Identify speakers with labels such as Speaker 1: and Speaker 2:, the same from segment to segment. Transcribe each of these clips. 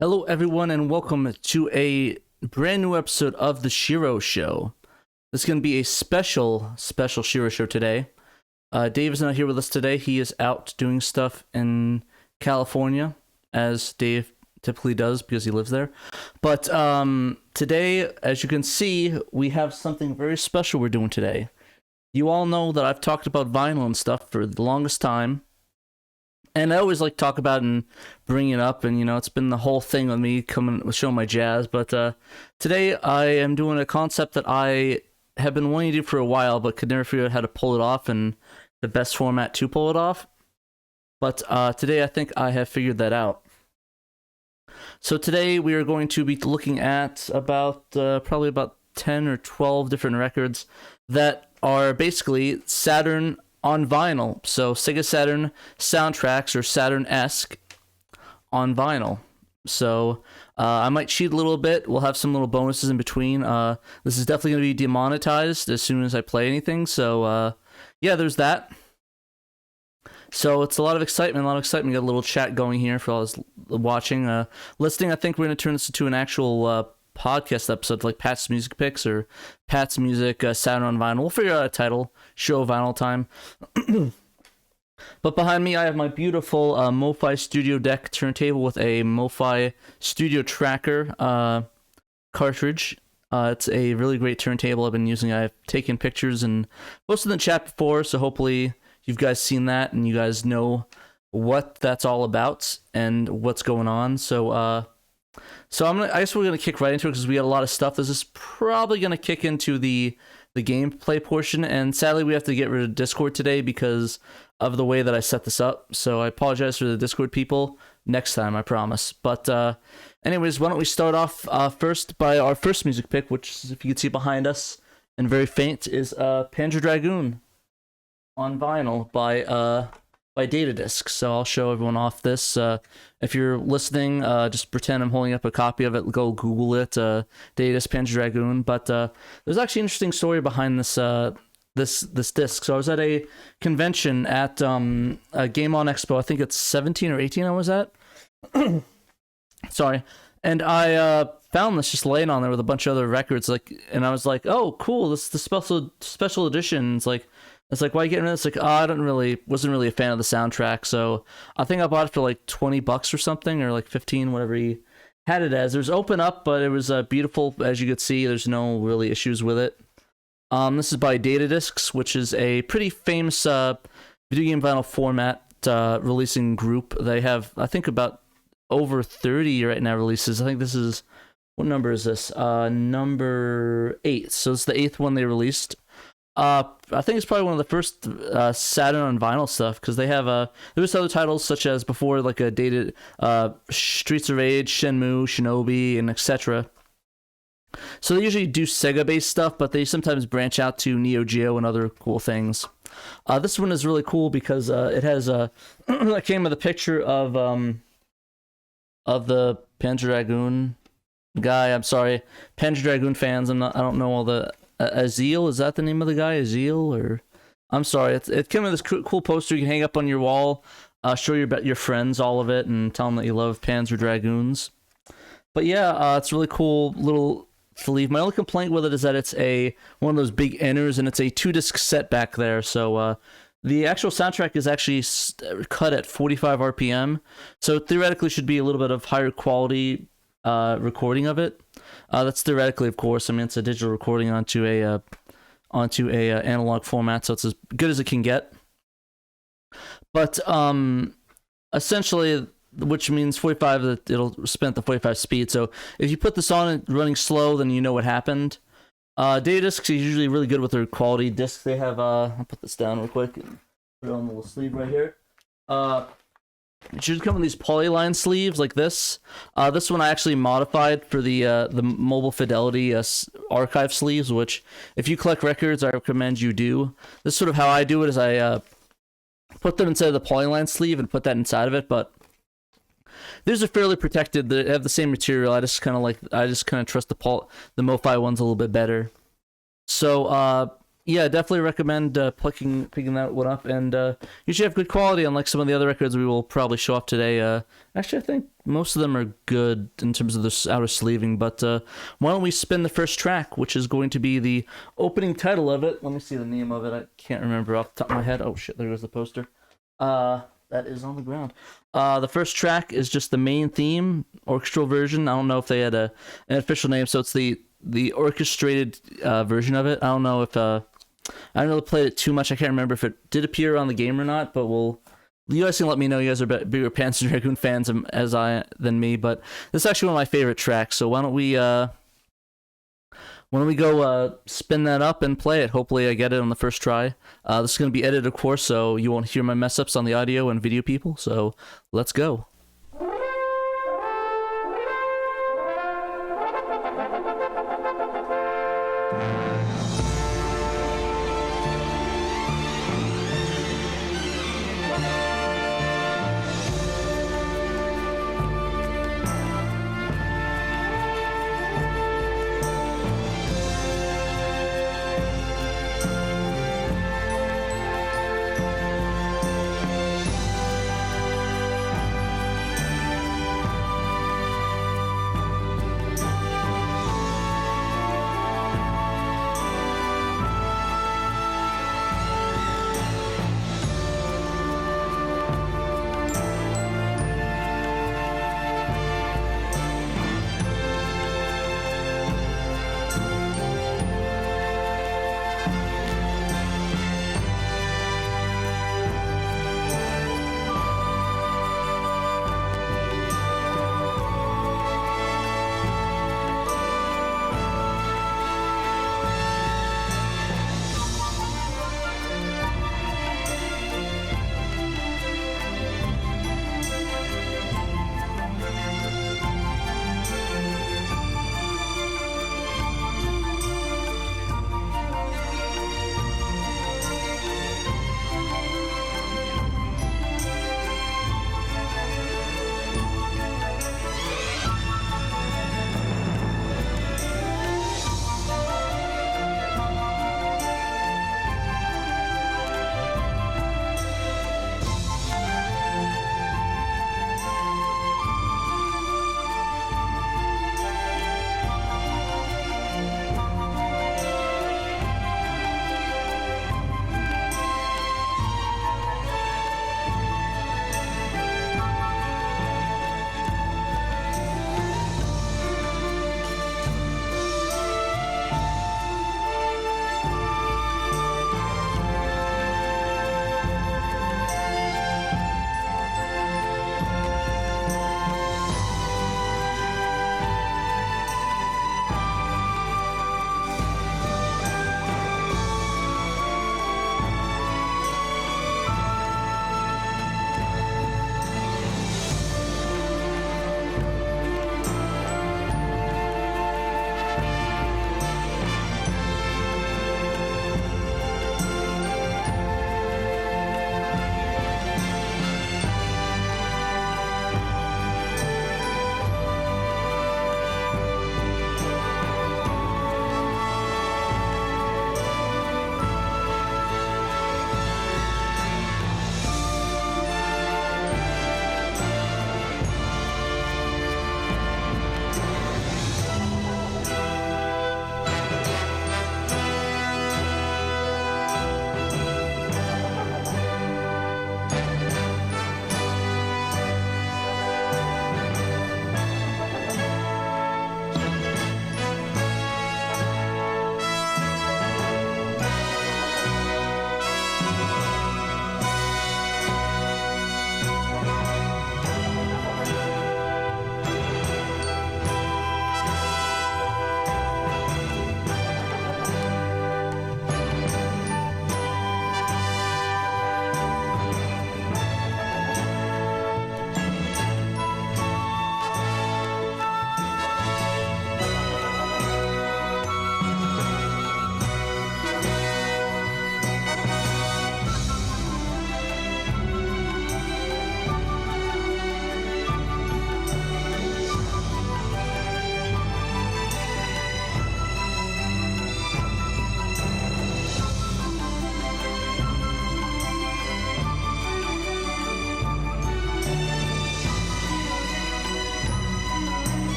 Speaker 1: Hello everyone and welcome to a brand new episode of the SHIRO Show. This is going to be a special SHIRO Show today. Dave is not here with us today. He is out doing stuff in California, as Dave typically does because he lives there. But today, as you can see, we have something very special we're doing today. You all know that I've talked about vinyl and stuff for the longest time. And I always like talk about and bring it up, and it's been the whole thing with me coming showing my jazz. But today I am doing a concept that I have been wanting to do for a while, but could never figure out how to pull it off and the best format to pull it off. But today I think I have figured that out. So today we are going to be looking at probably about 10 or 12 different records that are basically Saturn on vinyl. So SEGA Saturn soundtracks or Saturn-esque on vinyl. So I might cheat a little bit. We'll have some little bonuses in between. This is definitely going to be demonetized as soon as I play anything. So yeah, there's that. So it's a lot of excitement. Got a little chat going here for all those watching. Listening, I think we're going to turn this into an actual podcast episode, like Pat's Music Picks or Pat's Music Saturn on Vinyl. We'll figure out a title. Show Vinyl Time. But behind me, I have my beautiful MoFi Studio Deck turntable with a MoFi Studio Tracker cartridge. It's a really great turntable I've been using. I've taken pictures and posted in the chat before, so hopefully you've guys seen that and you guys know what that's all about and what's going on. So I guess we're gonna kick right into it because we got a lot of stuff. This is probably gonna kick into the gameplay portion, and sadly we have to get rid of Discord today because of the way that I set this up. So I apologize for the Discord people. Next time, I promise. But anyways, why don't we start off first by our first music pick, which, if you can see behind us and very faint, is Panzer Dragoon on vinyl by Data Disc. So I'll show everyone off this. If you're listening, just pretend I'm holding up a copy of it. Go Google it, Data Disc Panzer Dragoon. But there's actually an interesting story behind this this disc. So I was at a convention at a Game On Expo. I think it's 17 or 18 I was at. Sorry. And I found this just laying on there with a bunch of other records. And I was like, oh, cool. This is the special edition. It's like, why are you getting this? Like, wasn't really a fan of the soundtrack, so I think I bought it for like $20 or something, or like 15, whatever he had it as. It was open up, but it was beautiful, as you could see. There's no really issues with it. This is by Data Discs, which is a pretty famous video game vinyl format releasing group. They have, I think, about over 30 right now releases. I think this is, what number is this? Number 8. So it's the 8th one they released. I think it's probably one of the first Saturn on vinyl stuff, because they have there's other titles such as before, like a dated Streets of Rage, Shenmue, Shinobi, and etc. So they usually do Sega based stuff, but they sometimes branch out to Neo Geo and other cool things. This one is really cool because it has it came with a picture of the Panzer Dragoon guy. I'm sorry, Panzer Dragoon fans. I don't know all the. Azil, is that the name of the guy? Azil, or I'm sorry. It came with this cool poster you can hang up on your wall. Show your friends all of it and tell them that you love Panzer Dragoons. But yeah, it's really cool little sleeve. My only complaint with it is that it's one of those big inners, and it's a 2-disc set back there. So the actual soundtrack is actually cut at 45 RPM, so it theoretically should be a little bit of higher quality recording of it. That's theoretically, of course. I mean, it's a digital recording onto a analog format, so it's as good as it can get. But essentially, which means 45, that it'll spin at the 45 speed. So if you put this on and running slow, then you know what happened. Data discs are usually really good with their quality discs. They have I'll put this down real quick and put it on the little sleeve right here. It should come in these polyline sleeves like this. This one I actually modified for the Mobile Fidelity archive sleeves, which if you collect records, I recommend you do. This is sort of how I do it, is I put them inside of the polyline sleeve and put that inside of it, but these are fairly protected. They have the same material. I just kind of trust the MoFi ones a little bit better. So yeah, definitely recommend picking that one up, and usually have good quality, unlike some of the other records we will probably show off today. Actually, I think most of them are good in terms of the outer sleeving, but why don't we spin the first track, which is going to be the opening title of it. Let me see the name of it. I can't remember off the top of my head. Oh shit, there goes the poster. That is on the ground. The first track is just the main theme, orchestral version. I don't know if they had an official name, so it's the orchestrated version of it. I don't know if I don't really played it too much. I can't remember if it did appear on the game or not, but you guys can let me know. You guys are bigger Panzer Dragoon fans than me, but this is actually one of my favorite tracks. So why don't we go spin that up and play it? Hopefully I get it on the first try. This is going to be edited, of course, so you won't hear my mess ups on the audio and video people. So let's go.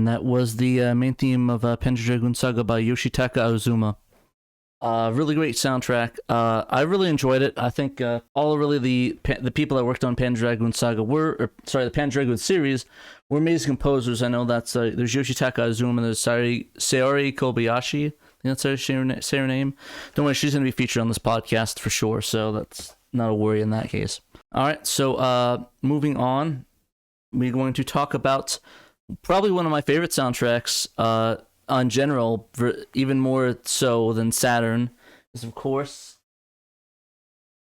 Speaker 1: that was the main theme of Panzer Dragoon Saga by Yoshitaka Azuma. Really great soundtrack. I really enjoyed it. I think all really the people that worked on Panzer Dragoon Saga the Panzer Dragoon series were amazing composers. I know that's there's Yoshitaka Azuma and there's Sayori Kobayashi. I think that's how you say her name. Don't worry, she's going to be featured on this podcast for sure, so that's not a worry in that case. All right, so moving on, we're going to talk about probably one of my favorite soundtracks on general, even more so than Saturn, is of course,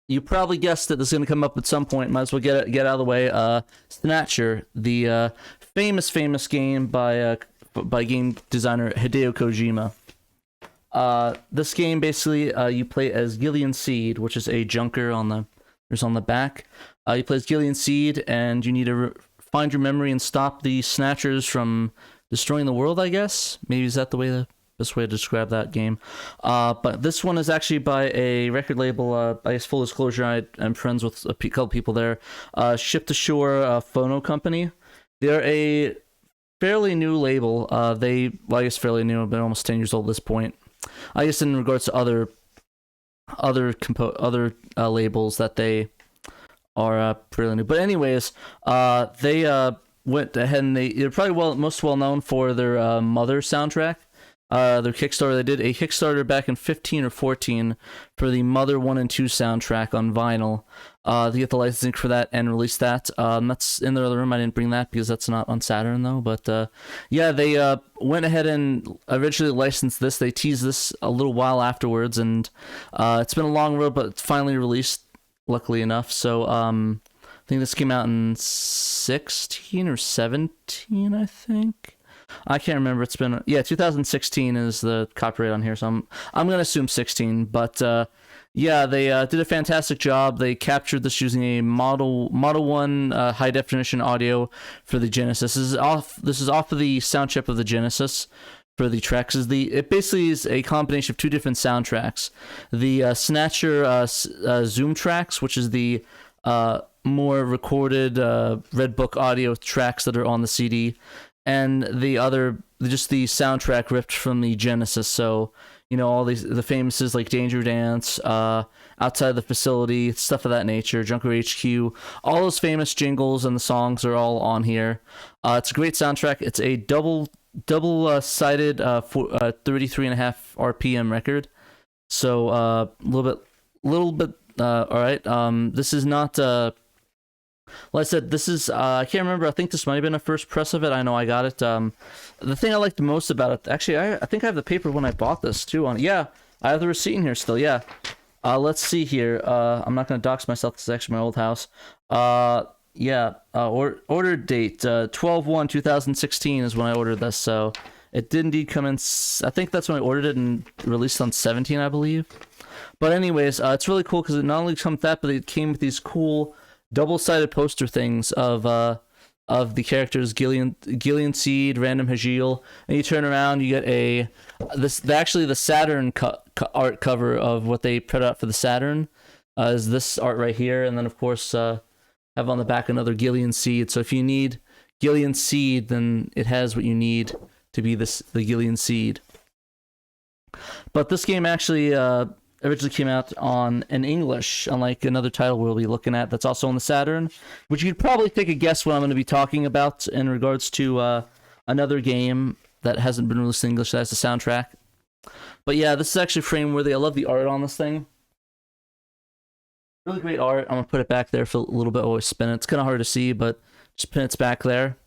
Speaker 1: you probably guessed that this is going to come up at some point. Might as well get out of the way. Snatcher, the famous game by game designer Hideo Kojima. This game basically you play as Gillian Seed, which is a junker on the back. You play as Gillian Seed, and you need to find your memory and stop the Snatchers from destroying the world, I guess. Maybe is that the best way to describe that game. But this one is actually by a record label. I guess full disclosure, I'm friends with a couple people there. Ship to Shore Phono company. They're a fairly new label. I guess fairly new, but almost 10 years old at this point. I guess in regards to other labels that they are pretty new. But anyways, they went ahead and they're probably most well known for their Mother soundtrack. Their Kickstarter, they did a Kickstarter back in 15 or 14 for the Mother 1 and 2 soundtrack on vinyl to get the licensing for that and release that. That's in the other room. I didn't bring that because that's not on Saturn though. But yeah, they went ahead and originally licensed this. They teased this a little while afterwards, and it's been a long road, but it's finally released, luckily enough. So I think this came out in 16 or 17, I think. I can't remember. It's been 2016 is the copyright on here, so I'm gonna assume 16. But yeah, they did a fantastic job. They captured this using a Model 1 high definition audio for the Genesis. This is off of the sound chip of the Genesis for the tracks. It basically is a combination of two different soundtracks. The Snatcher Zoom tracks, which is the more recorded Red Book audio tracks that are on the CD. And the other, just the soundtrack ripped from the Genesis. So, all the famouses like Danger Dance, Outside the Facility, stuff of that nature, Junker HQ, all those famous jingles and the songs are all on here. It's a great soundtrack. It's a double-sided 33.5 RPM record. So a little bit. All right. This is not. Like I said, this is, I can't remember, I think this might have been a first press of it. I know I got it. The thing I liked the most about it, actually, I think I have the paper when I bought this, too. Yeah, I have the receipt in here still, yeah. Let's see here. I'm not going to dox myself, this is actually my old house. Order date, 12/1/2016 is when I ordered this, so it did indeed come in, I think that's when I ordered it and released on 17, I believe. But anyways, it's really cool because it not only comes with that, but it came with these cool double-sided poster things of the characters Gillian Seed, Random Hagil, and you turn around, you get the Saturn art cover of what they put out for the Saturn is this art right here, and then of course have on the back another Gillian Seed. So if you need Gillian Seed, then it has what you need to be the Gillian Seed. But this game actually originally came out in English, unlike another title we'll be looking at that's also on the Saturn, which you could probably take a guess what I'm going to be talking about in regards to another game that hasn't been released in English that has the soundtrack. But yeah, this is actually frame-worthy. I love the art on this thing. Really great art. I'm going to put it back there for a little bit while we spin it. It's kind of hard to see, but just pin it's back there.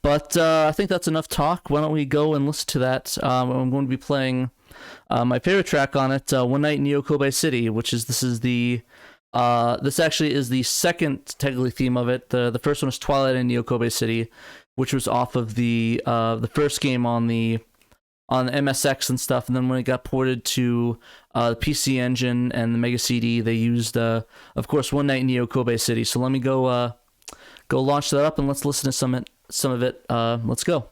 Speaker 1: But I think that's enough talk. Why don't we go and listen to that? I'm going to be playing my favorite track on it, One Night in Yokobai City, this actually is the second technically theme of it. The first one is Twilight in Yokobai City, which was off of the first game on the MSX and stuff, and then when it got ported to the PC Engine and the Mega CD, they used of course One Night in Yokobai City. So let me go launch that up and let's listen to some of it. Let's go.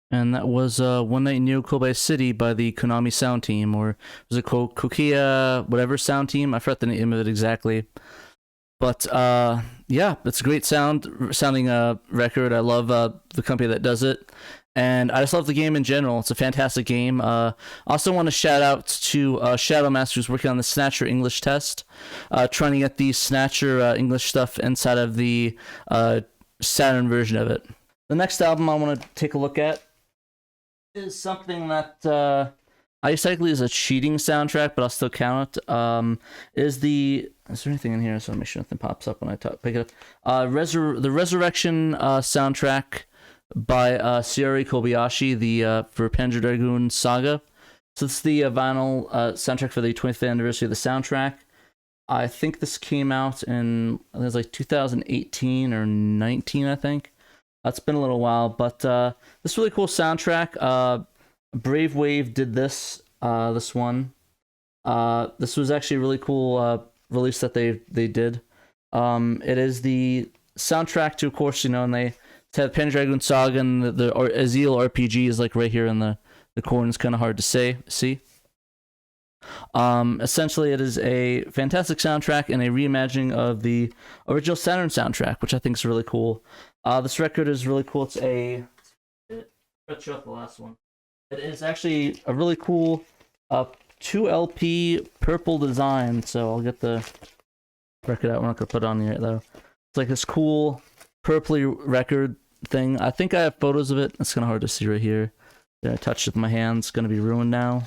Speaker 1: And that was One Night in Kobe City by the Konami sound team, or was it Kokia, whatever sound team? I forgot the name of it exactly. But yeah, it's a great sounding record. I love the company that does it. And I just love the game in general. It's a fantastic game. Also want to shout out to Shadow Master, who's working on the Snatcher English test, trying to get the Snatcher English stuff inside of the Saturn version of it. The next album I want to take a look at is something that I cyclically is a cheating soundtrack, but I'll still count it. Is there anything in here? So I'll make sure nothing pops up when I pick it up. The Resurrection soundtrack by Shiori Kobayashi, for Panzer Dragoon Saga. So it's the vinyl soundtrack for the 25th anniversary of the soundtrack. I think this came out in, I think it was like 2018 or 19, I think. It's been a little while, but this really cool soundtrack. Brave Wave did this one. This was actually a really cool release that they did. It is the soundtrack to, of course, and they have Panzer Dragoon Saga, and the Azil RPG is like right here in the corner. It's kind of hard to see. Essentially, it is a fantastic soundtrack and a reimagining of the original Saturn soundtrack, which I think is really cool. This record is really cool. Let's show up the last one. It is actually a really cool 2 LP purple design. So I'll get the record out. We're not gonna put it on here though. It's like this cool purpley record thing. I think I have photos of it. It's kind of hard to see right here. Yeah, I touched it with my hands. It's gonna be ruined now.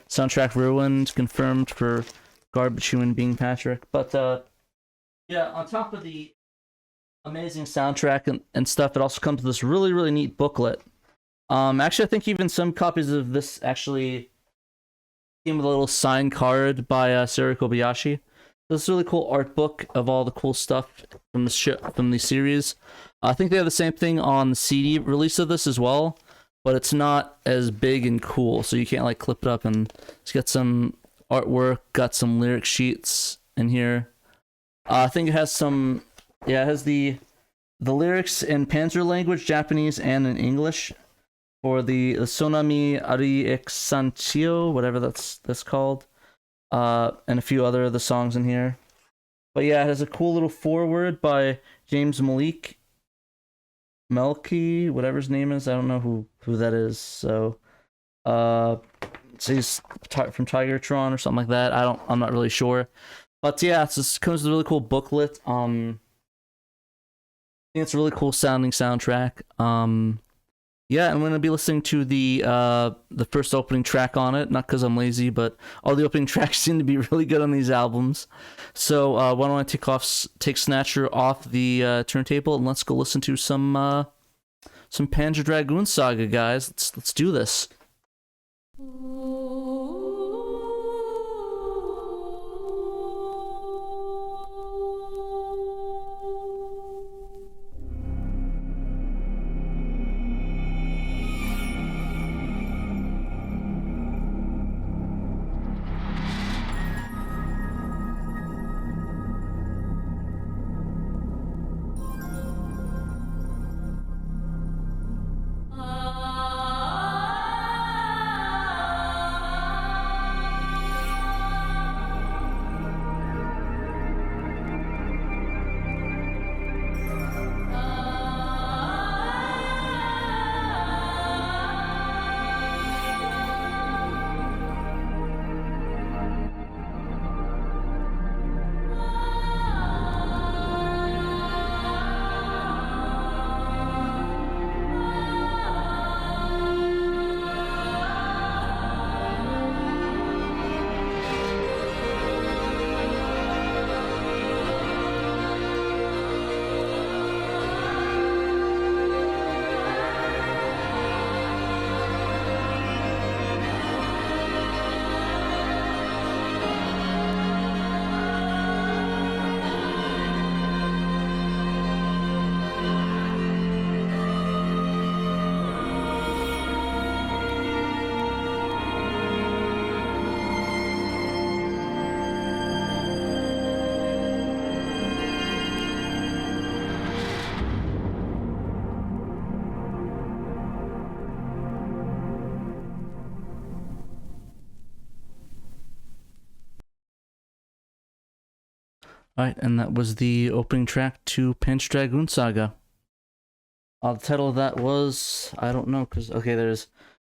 Speaker 1: Soundtrack ruined. Confirmed for Garbage Human Being Patrick. But yeah, on top of the amazing soundtrack and stuff, it also comes with this really, really neat booklet. Actually, I think even some copies of this actually came with a little signed card by Shiori Kobayashi. This is a really cool art book of all the cool stuff from the series. I think they have the same thing on the CD release of this as well, but it's not as big and cool, so you can't like clip it up. And it's got some artwork, got some lyric sheets in here. I think it has some. Yeah, it has the lyrics in Panzer language, Japanese, and in English for the Sonami Ari Exantio, whatever that's called, and a few other of the songs in here. But yeah, it has a cool little foreword by James Melky, whatever his name is. I don't know who that is. So, he's from Tigertron or something like that. I'm not really sure. But yeah, it comes with a really cool booklet. I think it's a really cool sounding soundtrack. Yeah, I'm going to be listening to the first opening track on it, not because I'm lazy, but all the opening tracks seem to be really good on these albums. So why don't I take Snatcher off the turntable, and let's go listen to some Panzer Dragoon Saga, guys. Let's do this. Alright, and that was the opening track to Panzer Dragoon Saga. The title of that was, I don't know, because, okay,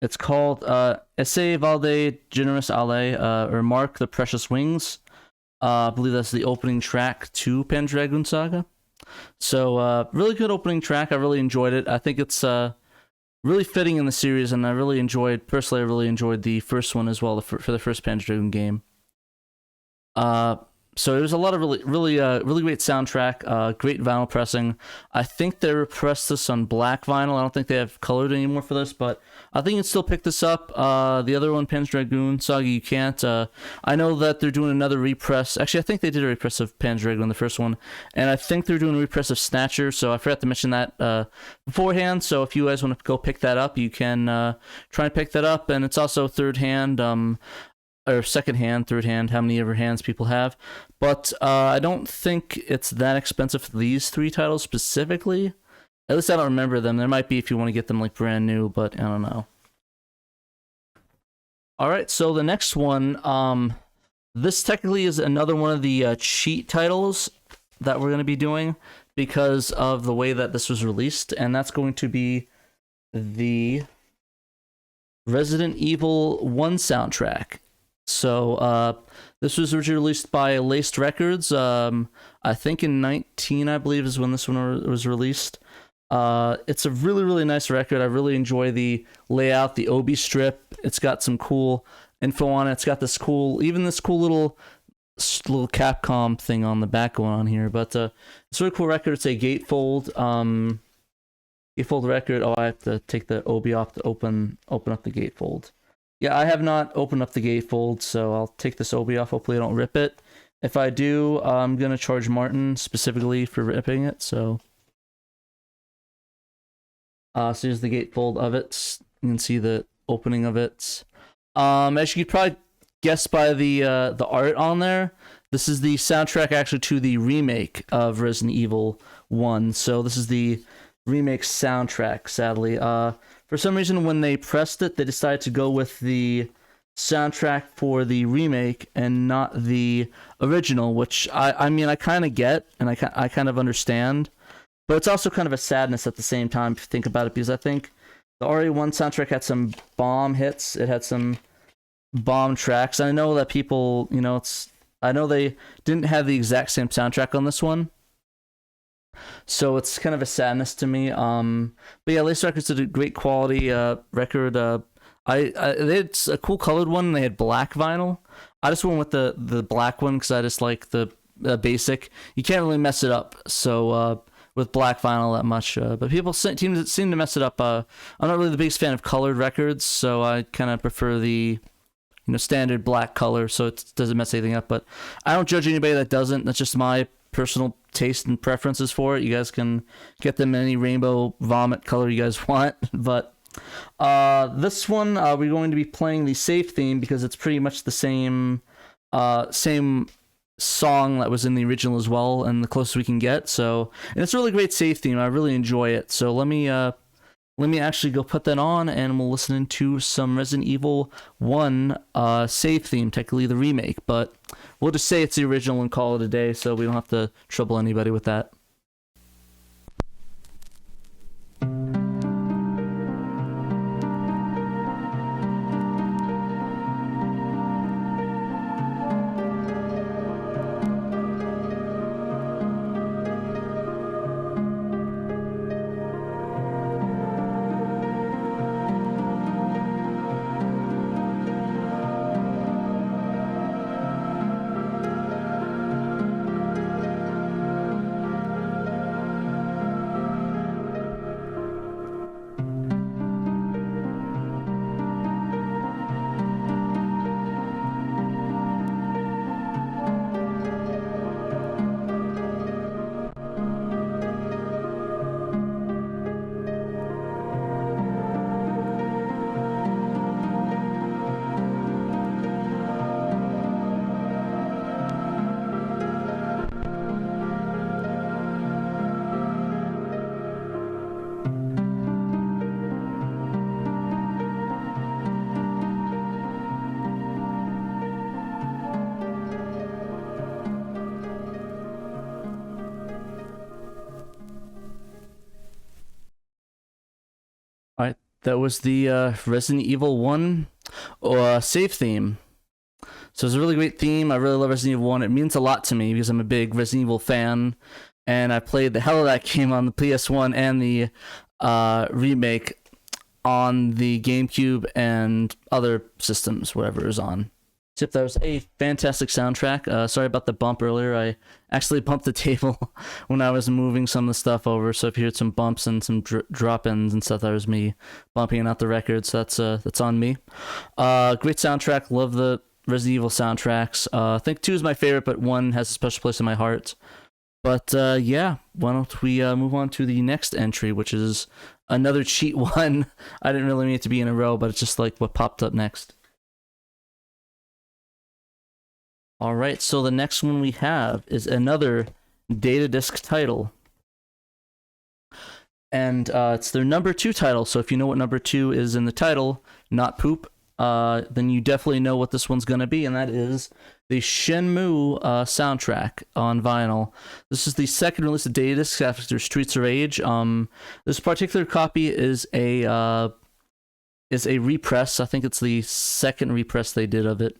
Speaker 1: it's called Ecce, Valde, Generous Ale, or Mark the Precious Wings. I believe that's the opening track to Panzer Dragoon Saga. So, really good opening track. I really enjoyed it. I think it's really fitting in the series, and I really enjoyed the first one as well, for the first Panzer Dragoon game. So there's a lot of really great soundtrack, great vinyl pressing. I think they pressed this on black vinyl. I don't think they have colored anymore for this, but I think you can still pick this up. The other one, Panzer Dragoon Saga, you can't. I know that they're doing another repress. Actually, I think they did a repress of Panzer Dragoon, the first one, and I think they're doing a repress of Snatcher, so I forgot to mention that beforehand. So if you guys want to go pick that up, you can try and pick that up, and it's also third hand. Or second hand, third hand, how many ever hands people have. But I don't think it's that expensive for these 3 titles specifically. At least I don't remember them. There might be if you want to get them like brand new, but I don't know. Alright, so the next one, this technically is another one of the cheat titles that we're going to be doing because of the way that this was released, and that's going to be the Resident Evil 1 soundtrack. So, this was originally released by Laced Records, I think in 19, I believe, is when this one was released. It's a really nice record. I really enjoy the layout, the Obi strip. It's got some cool info on it. It's got this cool little Capcom thing on the back going on here. But it's a really cool record. It's a gatefold record. Oh, I have to take the Obi off to open up the gatefold. Yeah, I have not opened up the gatefold, so I'll take this Obi off. Hopefully I don't rip it. If I do, I'm going to charge Martin specifically for ripping it, so... so here's the gatefold of it. You can see the opening of it. As you could probably guess by the art on there, this is the soundtrack actually to the remake of Resident Evil 1. So this is the remake soundtrack, sadly. For some reason, when they pressed it, they decided to go with the soundtrack for the remake and not the original, which I mean, I kind of get, and I kind of understand. But it's also kind of a sadness at the same time, if you think about it, because I think the RE1 soundtrack had some bomb hits. It had some bomb tracks. I know that people, I know they didn't have the exact same soundtrack on this one. So it's kind of a sadness to me. But yeah, Lace Records did a great quality record. They had a cool colored one. They had black vinyl. I just went with the black one because I just like the basic. You can't really mess it up. So with black vinyl that much. But people seem to mess it up. I'm not really the biggest fan of colored records, so I kind of prefer the standard black color, so it doesn't mess anything up. But I don't judge anybody that doesn't. That's just my personal taste and preferences for it. You guys can get them in any rainbow vomit color you guys want. But this one, we're going to be playing the safe theme because it's pretty much the same song that was in the original as well, and the closest we can get. So, and it's a really great safe theme. I really enjoy it. So let me actually go put that on, and we'll listen into some Resident Evil 1 save theme, technically the remake, but we'll just say it's the original and call it a day, so we don't have to trouble anybody with that. That was the Resident Evil 1 save theme. So it's a really great theme. I really love Resident Evil 1. It means a lot to me because I'm a big Resident Evil fan. And I played the hell of that game on the PS1 and the remake on the GameCube and other systems, whatever it was on. Except that was a fantastic soundtrack. Sorry about the bump earlier. I actually bumped the table when I was moving some of the stuff over. So if you heard some bumps and some drop-ins and stuff, that was me bumping out the records. So that's on me. Great soundtrack. Love the Resident Evil soundtracks. I think 2 is my favorite, but 1 has a special place in my heart. But yeah, why don't we move on to the next entry, which is another cheat one. I didn't really mean it to be in a row, but it's just like what popped up next. All right, so the next one we have is another data disc title. And it's their number 2 title, so if you know what number 2 is in the title, not poop, then you definitely know what this one's going to be, and that is the Shenmue soundtrack on vinyl. This is the second release of data disc after Streets of Rage. This particular copy is a repress. I think it's the second repress they did of it.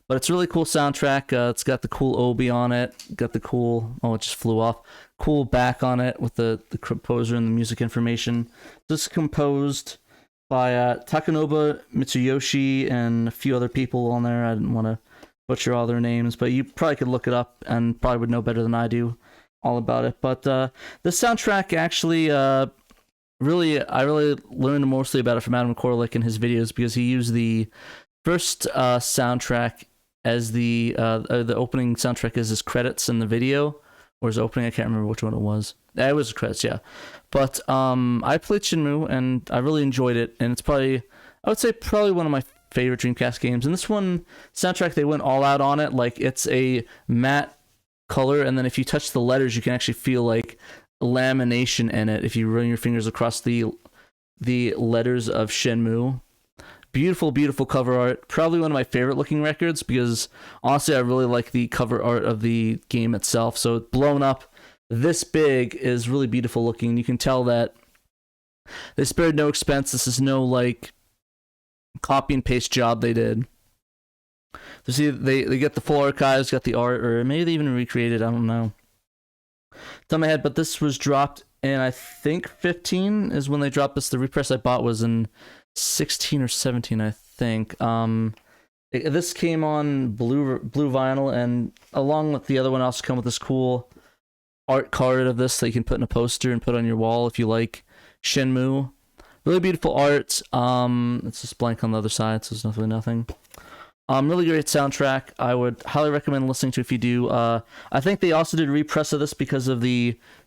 Speaker 1: But it's a really cool soundtrack. It's got the cool obi on it. Got the cool... Oh, it just flew off. Cool back on it with the composer and the music information. This is composed by Takanobu Mitsuyoshi and a few other people on there. I didn't want to butcher all their names, but you probably could look it up and probably would know better than I do all about it. But the soundtrack actually... I really learned mostly about it from Adam Korlick in his videos because he used the first soundtrack as the opening soundtrack is his credits in the video, or his opening. I can't remember which one it was. It was credits, yeah. But I played Shenmue and I really enjoyed it, and it's probably, I would say, probably one of my favorite Dreamcast games. And this one soundtrack, they went all out on it. Like, it's a matte color, and then if you touch the letters, you can actually feel like lamination in it if you run your fingers across the letters of Shenmue. Beautiful, beautiful cover art. Probably one of my favorite looking records because honestly I really like the cover art of the game itself. So blown up this big is really beautiful looking. You can tell that they spared no expense. This is no like copy and paste job they did. So see, they get the full archives, got the art, or maybe they even recreated, I don't know. It's on my head, but this was dropped in, I think 15 is when they dropped this. The repress I bought was in 16 or 17, I think. This came on blue vinyl, and along with the other one, also come with this cool art card of this that you can put in a poster and put on your wall if you like Shenmue. Really beautiful art. It's just blank on the other side, so there's really nothing. Really great soundtrack. I would highly recommend listening to if you do. I think they also did a repress of this because of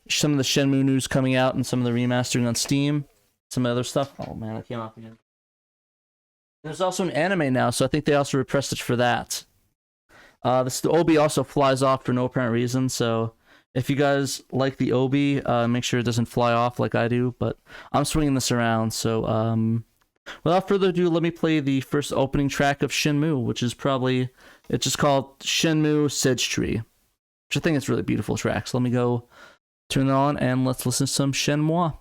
Speaker 1: some of the Shenmue news coming out and some of the remastering on Steam. Some other stuff. Oh man, it came off again. There's also an anime now, so I think they also repressed it for that. The obi also flies off for no apparent reason, so if you guys like the obi, make sure it doesn't fly off like I do, but I'm swinging this around, so without further ado, let me play the first opening track of Shenmue, which is it's just called Shenmue Sedge Tree, which I think is a really beautiful track. So let me go turn it on and let's listen to some Shenmue.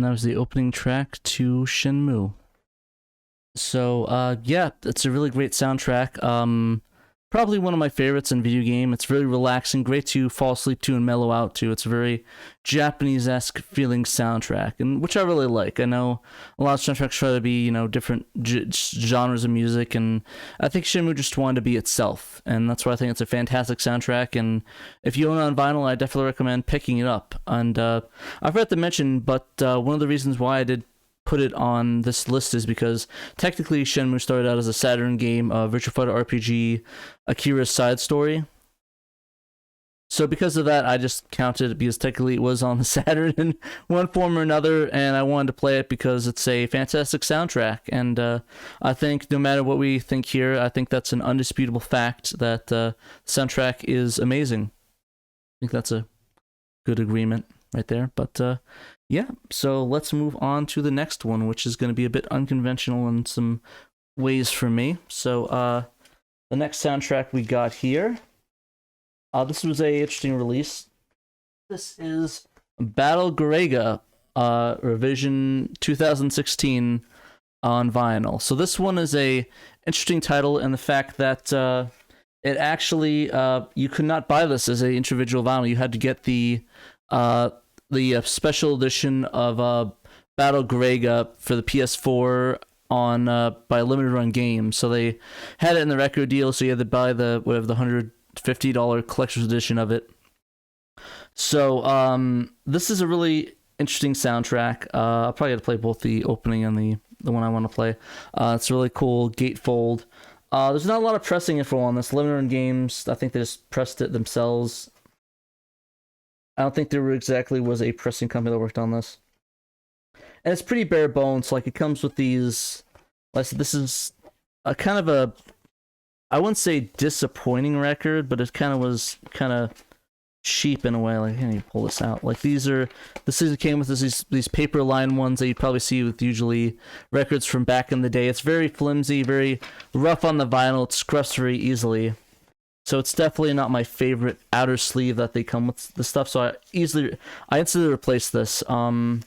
Speaker 1: that was the opening track to Shenmue. So, yeah, it's a really great soundtrack. Probably one of my favorites in video game. It's very relaxing, great to fall asleep to and mellow out to. It's a very Japanese-esque feeling soundtrack, and which I really like. I know a lot of soundtracks try to be, different genres of music, and I think Shenmue just wanted to be itself, and that's why I think it's a fantastic soundtrack. And if you own it on vinyl, I definitely recommend picking it up. And I forgot to mention, but one of the reasons why I did put it on this list is because technically Shenmue started out as a Saturn game, Virtua Fighter RPG, Akira's side story. So because of that, I just counted it because technically it was on the Saturn in one form or another, and I wanted to play it because it's a fantastic soundtrack. And I think no matter what we think here, I think that's an undisputable fact that the soundtrack is amazing. I think that's a good agreement right there. But yeah, so let's move on to the next one, which is going to be a bit unconventional in some ways for me. So the next soundtrack we got here, this was a interesting release. This is Battle Garegga, revision 2016 on vinyl. So this one is a interesting title in the fact that it actually you could not buy this as a individual vinyl. You had to get the special edition of Battle Garegga for the PS4 on by Limited Run Games. So they had it in the record deal, so you had to buy the $150 collector's edition of it. So this is a really interesting soundtrack. I'll probably have to play both the opening and the one I want to play. It's a really cool gatefold. There's not a lot of pressing info on this. Limited Run Games, I think they just pressed it themselves. I don't think there exactly was a pressing company that worked on this. And it's pretty bare bones. Like, it comes with these... Like I said, this is a kind of a... I wouldn't say disappointing record, but it kind of was kind of cheap in a way. Like, how do you pull this out? Like, these are... This is, it came with these paper line ones that you'd probably see with usually records from back in the day. It's very flimsy, very rough on the vinyl. It scruffs very easily. So it's definitely not my favorite outer sleeve that they come with the stuff. So I instantly replaced this. And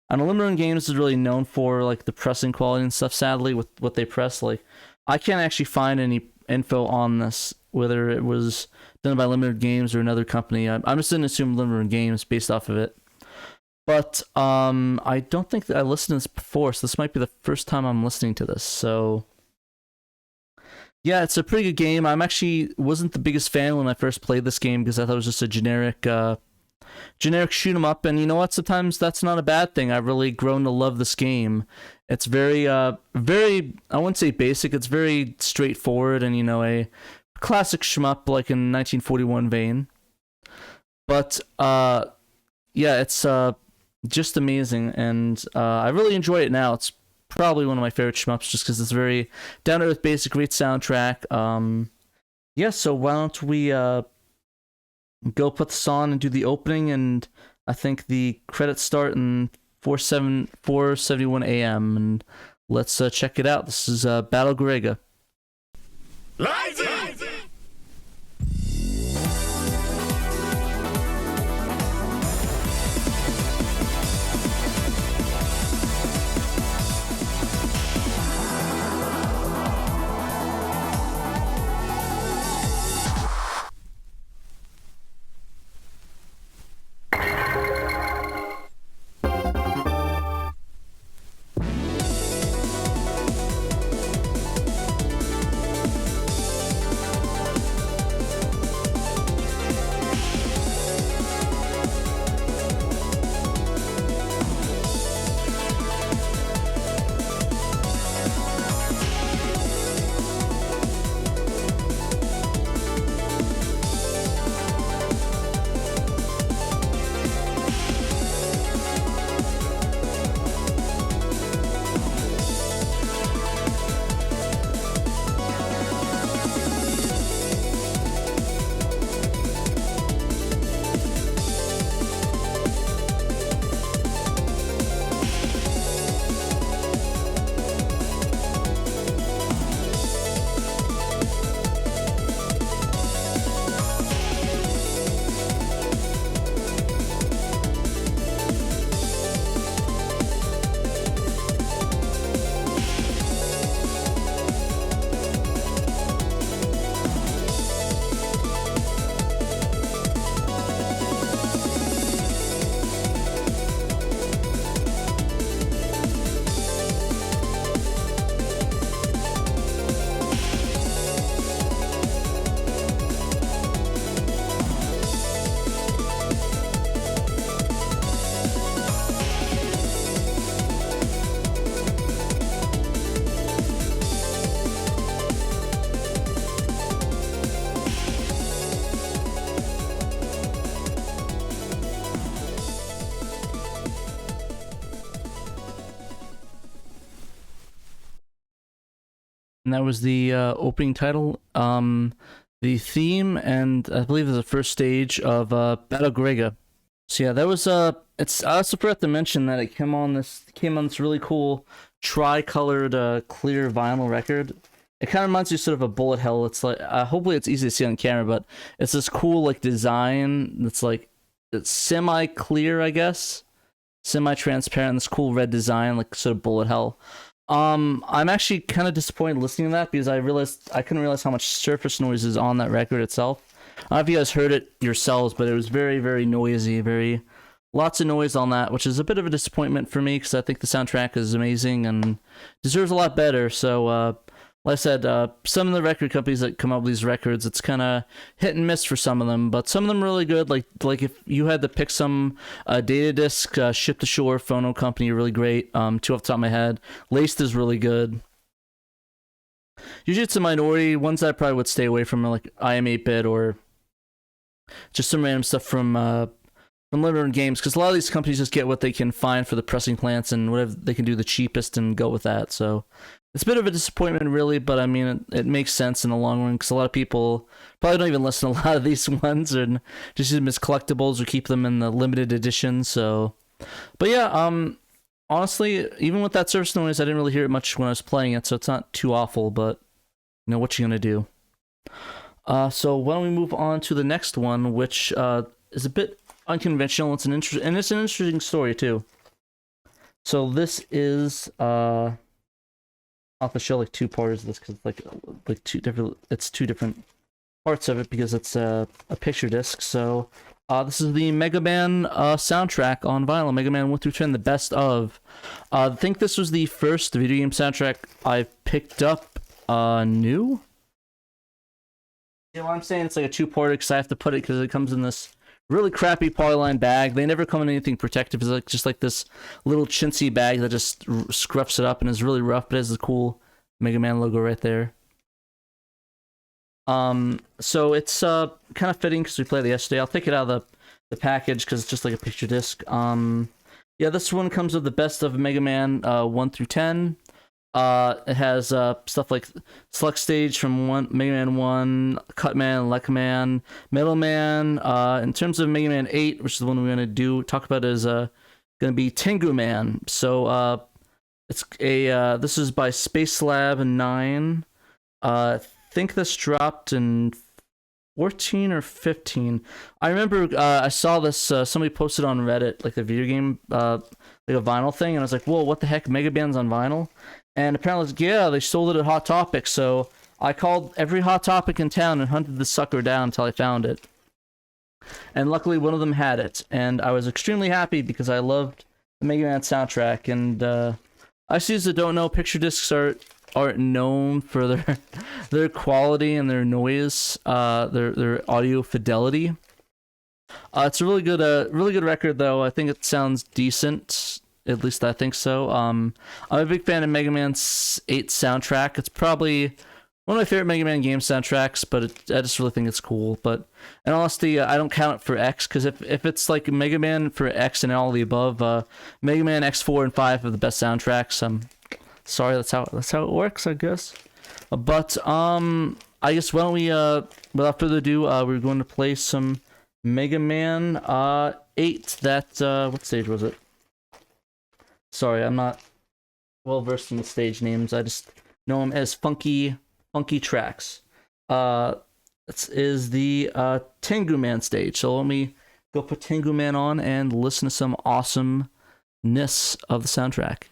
Speaker 1: Limited Run Games is really known for like the pressing quality and stuff. Sadly, with what they press, like I can't actually find any info on this, whether it was done by Limited Games or another company. I'm just gonna assume Limited Run Games based off of it. But I don't think that I listened to this before, so this might be the first time I'm listening to this. So. Yeah, it's a pretty good game. Wasn't the biggest fan when I first played this game because I thought it was just a generic shoot 'em up, and you know what? Sometimes that's not a bad thing. I've really grown to love this game. It's very, very, I wouldn't say basic. It's very straightforward and a classic shmup like in 1941 vein. But yeah, it's just amazing, and I really enjoy it now. It's probably one of my favorite shmups just because it's very down to earth, basic, great soundtrack. Yeah, so why don't we go put this on and do the opening, and I think the credits start in 4:71 a.m. and let's check it out. This is Battle Garegga.
Speaker 2: Raizing!
Speaker 1: And that was the opening title, the theme, and I believe the first stage of Battle Garegga. So yeah, that was it's. I also forgot to mention that it came on this really cool tri-colored clear vinyl record. It kind of reminds you sort of a bullet hell. It's like hopefully it's easy to see on camera, but it's this cool like design that's like it's semi-clear, I guess, semi-transparent. This cool red design, like sort of bullet hell. I'm actually kind of disappointed listening to that because I couldn't realize how much surface noise is on that record itself. I don't know if you guys heard it yourselves, but it was very, very noisy, lots of noise on that, which is a bit of a disappointment for me because I think the soundtrack is amazing and deserves a lot better. So, like I said, some of the record companies that come up with these records, it's kind of hit and miss for some of them, but some of them are really good. Like if you had to pick some data disc, Ship to Shore, Phono company, really great. Two off the top of my head. Laced is really good. Usually it's a minority. Ones that I probably would stay away from are like I Am 8-Bit or just some random stuff from Limited Games, because a lot of these companies just get what they can find for the pressing plants and whatever they can do the cheapest and go with that. So it's a bit of a disappointment, really, but I mean, it makes sense in the long run because a lot of people probably don't even listen to a lot of these ones and just use them as collectibles or keep them in the limited edition. So, but yeah, honestly, even with that surface noise, I didn't really hear it much when I was playing it, so it's not too awful, but you know, what you gonna do? So why don't we move on to the next one, which is a bit unconventional. It's an interesting story too. So this is I'll have to show like two parts of this because like two different parts of it because it's a picture disc. So this is the Mega Man soundtrack on vinyl, Mega Man 1 through 10, the best of. I think this was the first video game soundtrack I picked up new. You know what I'm saying? It's like a two-parter because I have to put it because it comes in this really crappy polyline bag. They never come in anything protective. It's like just like this little chintzy bag that just scruffs it up and is really rough, but it has the cool Mega Man logo right there. So it's kind of fitting because we played it yesterday. I'll take it out of the package because it's just like a picture disc. Yeah, this one comes with the best of Mega Man 1 through 10. It has stuff like Select Stage from Mega Man 1, Cutman, Lekman, Metal Man. In terms of Mega Man 8, which is the one we're going to talk about, is going to be Tengu Man. So it's this is by Space Lab 9. I think this dropped in 14 or 15. I remember I saw this, somebody posted on Reddit, like the video game, like a vinyl thing, and I was like, whoa, what the heck, Mega Man's on vinyl? And apparently, yeah, they sold it at Hot Topic, so I called every Hot Topic in town and hunted the sucker down until I found it. And luckily, one of them had it, and I was extremely happy because I loved the Mega Man soundtrack. And I see that don't know, picture discs aren't known for their quality and their noise, their audio fidelity. It's a really good record, though. I think it sounds decent. At least I think so. I'm a big fan of Mega Man 8 soundtrack. It's probably one of my favorite Mega Man game soundtracks, but I just really think it's cool. But in honesty, I don't count it for X, because if it's like Mega Man for X and all the above, Mega Man X4 and 5 are the best soundtracks. I'm sorry, that's how it works, I guess. But I guess why don't we, without further ado, we're going to play some Mega Man 8. That what stage was it? Sorry, I'm not well versed in the stage names. I just know them as funky tracks. This is the Tengu Man stage. So let me go put Tengu Man on and listen to some awesomeness of the soundtrack.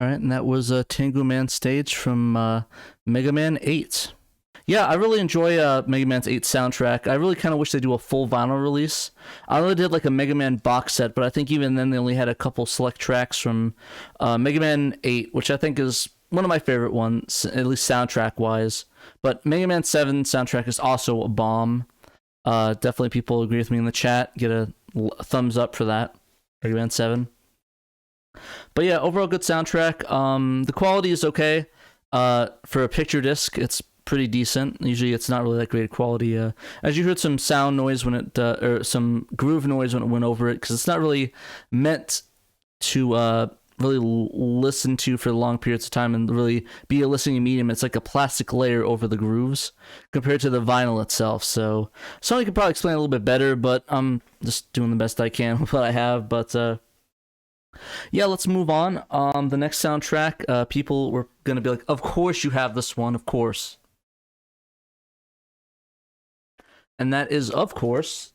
Speaker 1: All right, and that was Tengu Man Stage from Mega Man 8. Yeah, I really enjoy Mega Man's 8 soundtrack. I really kind of wish they do a full vinyl release. I know they did like a Mega Man box set, but I think even then they only had a couple select tracks from Mega Man 8, which I think is one of my favorite ones, at least soundtrack-wise. But Mega Man 7 soundtrack is also a bomb. Definitely people agree with me in the chat. Get a thumbs up for that. Mega Man 7. But yeah, overall good soundtrack. The quality is okay. For a picture disc, it's pretty decent. Usually it's not really that great quality. As you heard some sound noise when it, or some groove noise when it went over it, because it's not really meant to really listen to for long periods of time and really be a listening medium. It's like a plastic layer over the grooves compared to the vinyl itself. So somebody could probably explain it a little bit better, but I'm just doing the best I can with what I have. But yeah, let's move on. The next soundtrack, people were going to be like, of course you have this one, of course. And that is, of course,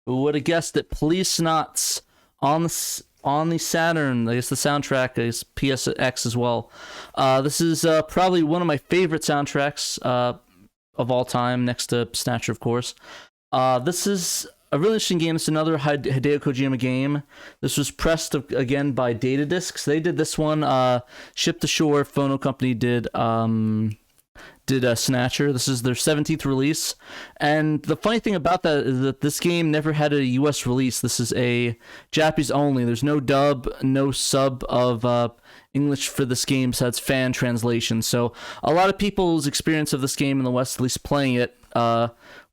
Speaker 1: who would have guessed it, Policenauts on the Saturn. I guess the soundtrack is PSX as well. This is probably one of my favorite soundtracks of all time, next to Snatcher, of course. This is a really interesting game. It's another Hideo Kojima game. This was pressed again by Data Discs. They did this one. Ship to Shore, Phono Company did Snatcher. This is their 17th release. And the funny thing about that is that this game never had a US release. This is a Japanese only. There's no dub, no sub of English for this game besides fan translation. So a lot of people's experience of this game in the West, at least playing it,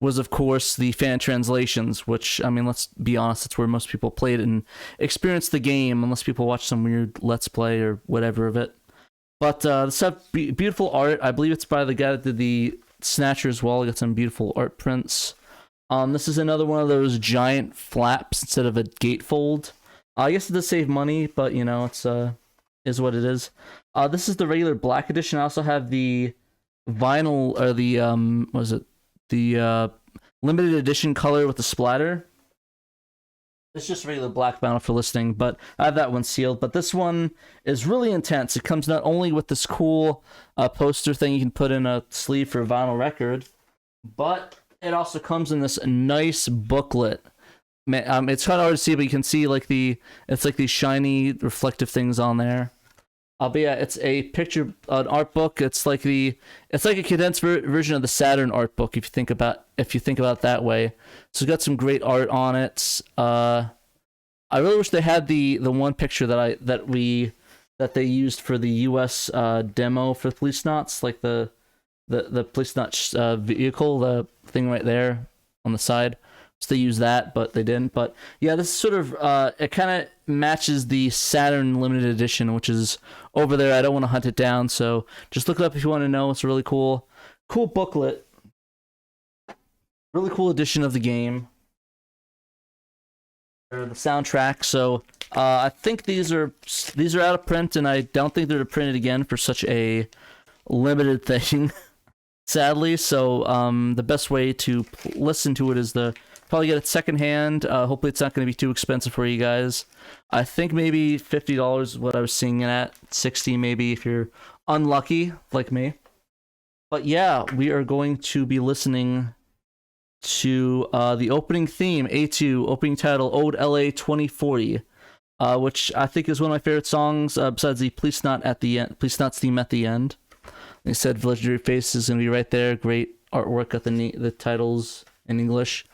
Speaker 1: was of course the fan translations, which, I mean, let's be honest, that's where most people played it and experienced the game, unless people watch some weird Let's Play or whatever of it. But this has beautiful art. I believe it's by the guy that did the Snatcher as well. I got some beautiful art prints. This is another one of those giant flaps instead of a gatefold. I guess it does save money, but you know, it's is what it is. This is the regular black edition. I also have the vinyl, or the what is it? The limited edition color with the splatter. It's just regular black vinyl for listening, but I have that one sealed. But this one is really intense. It comes not only with this cool poster thing you can put in a sleeve for a vinyl record, but it also comes in this nice booklet. It's kind of hard to see, but you can see like it's like these shiny reflective things on there. But yeah, it's a picture, an art book. It's like a condensed version of the Saturn art book, if you think about it that way. So it's got some great art on it. I really wish they had the one picture that they used for the US demo for Policenauts, like the Policenauts vehicle, the thing right there on the side. So they used that, but they didn't. But yeah, this is sort of it kind of matches the Saturn limited edition, which is over there. I don't want to hunt it down, so just look it up if you want to know. It's a really cool booklet, really cool edition of the game, or the soundtrack. So I think these are out of print, and I don't think they're printed again for such a limited thing, sadly. So the best way to listen to it is probably get it secondhand. Hopefully it's not going to be too expensive for you guys. I think maybe $50 is what I was seeing it at. 60 maybe if you're unlucky like me. But yeah, we are going to be listening to the opening theme, A2, opening title, Ode LA 2040, which I think is one of my favorite songs, besides the Policenauts theme at the end. They said Legendary Face is going to be right there. Great artwork at the titles in English.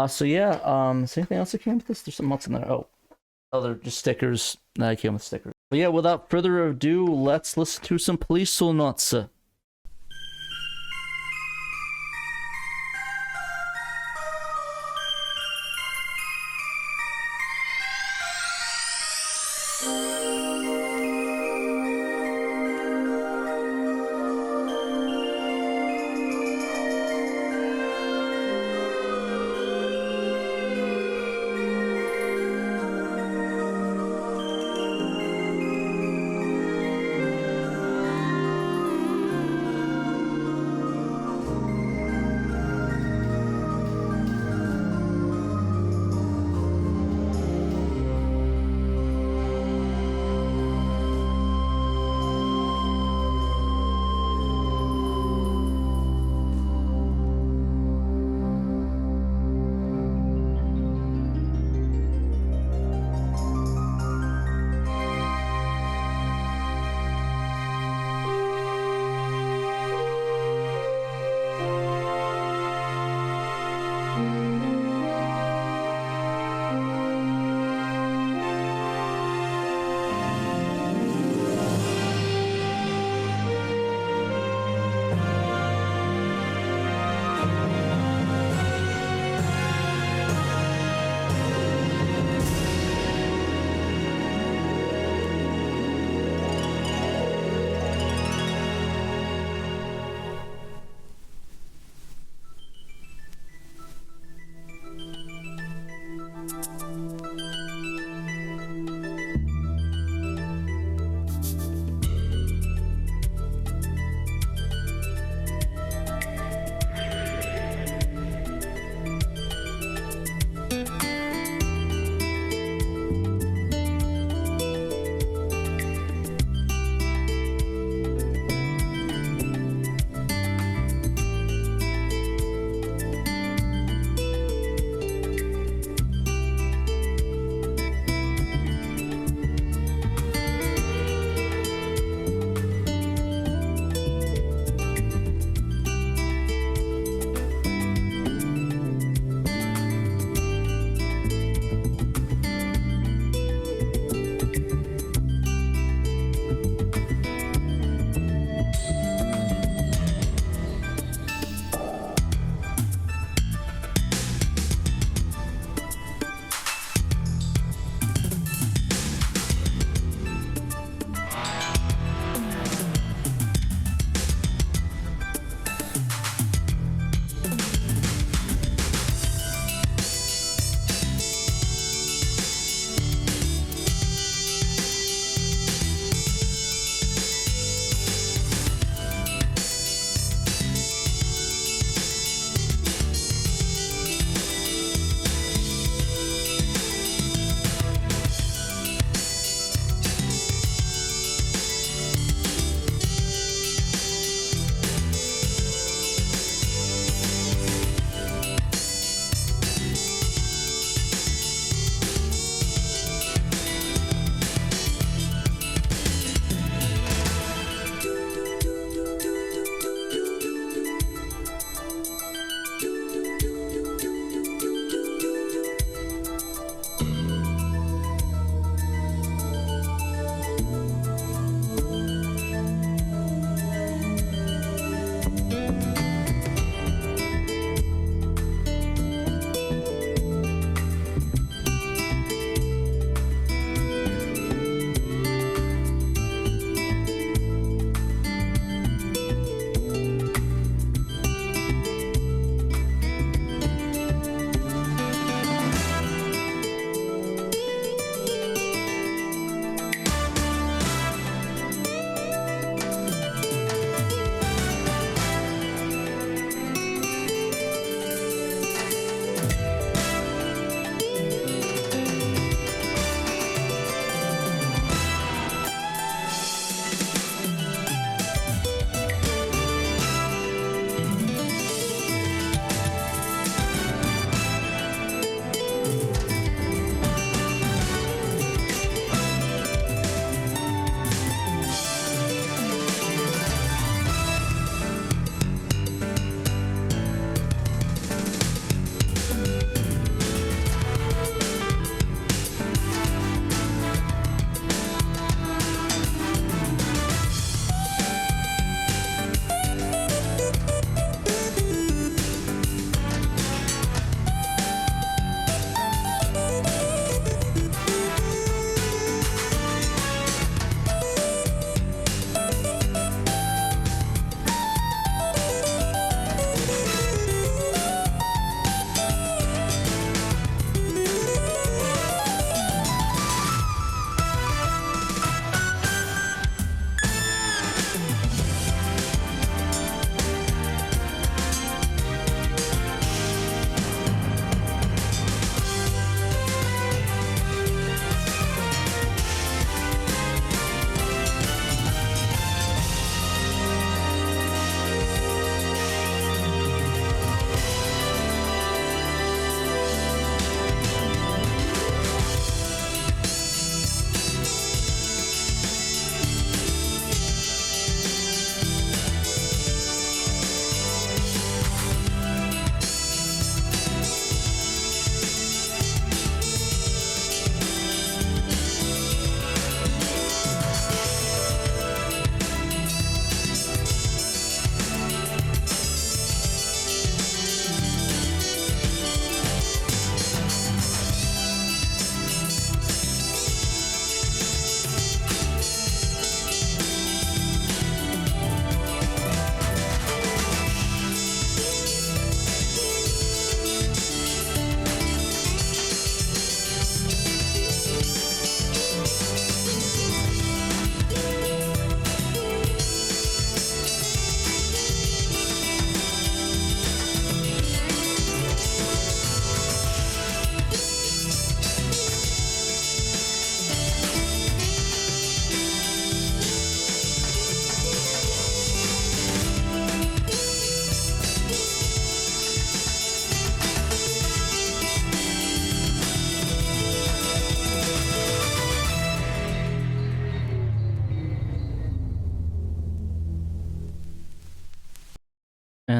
Speaker 1: So yeah, is there anything else that came with this? There's something else in there. Oh, they're just stickers. No, I came with stickers. But yeah, without further ado, let's listen to some Policenauts.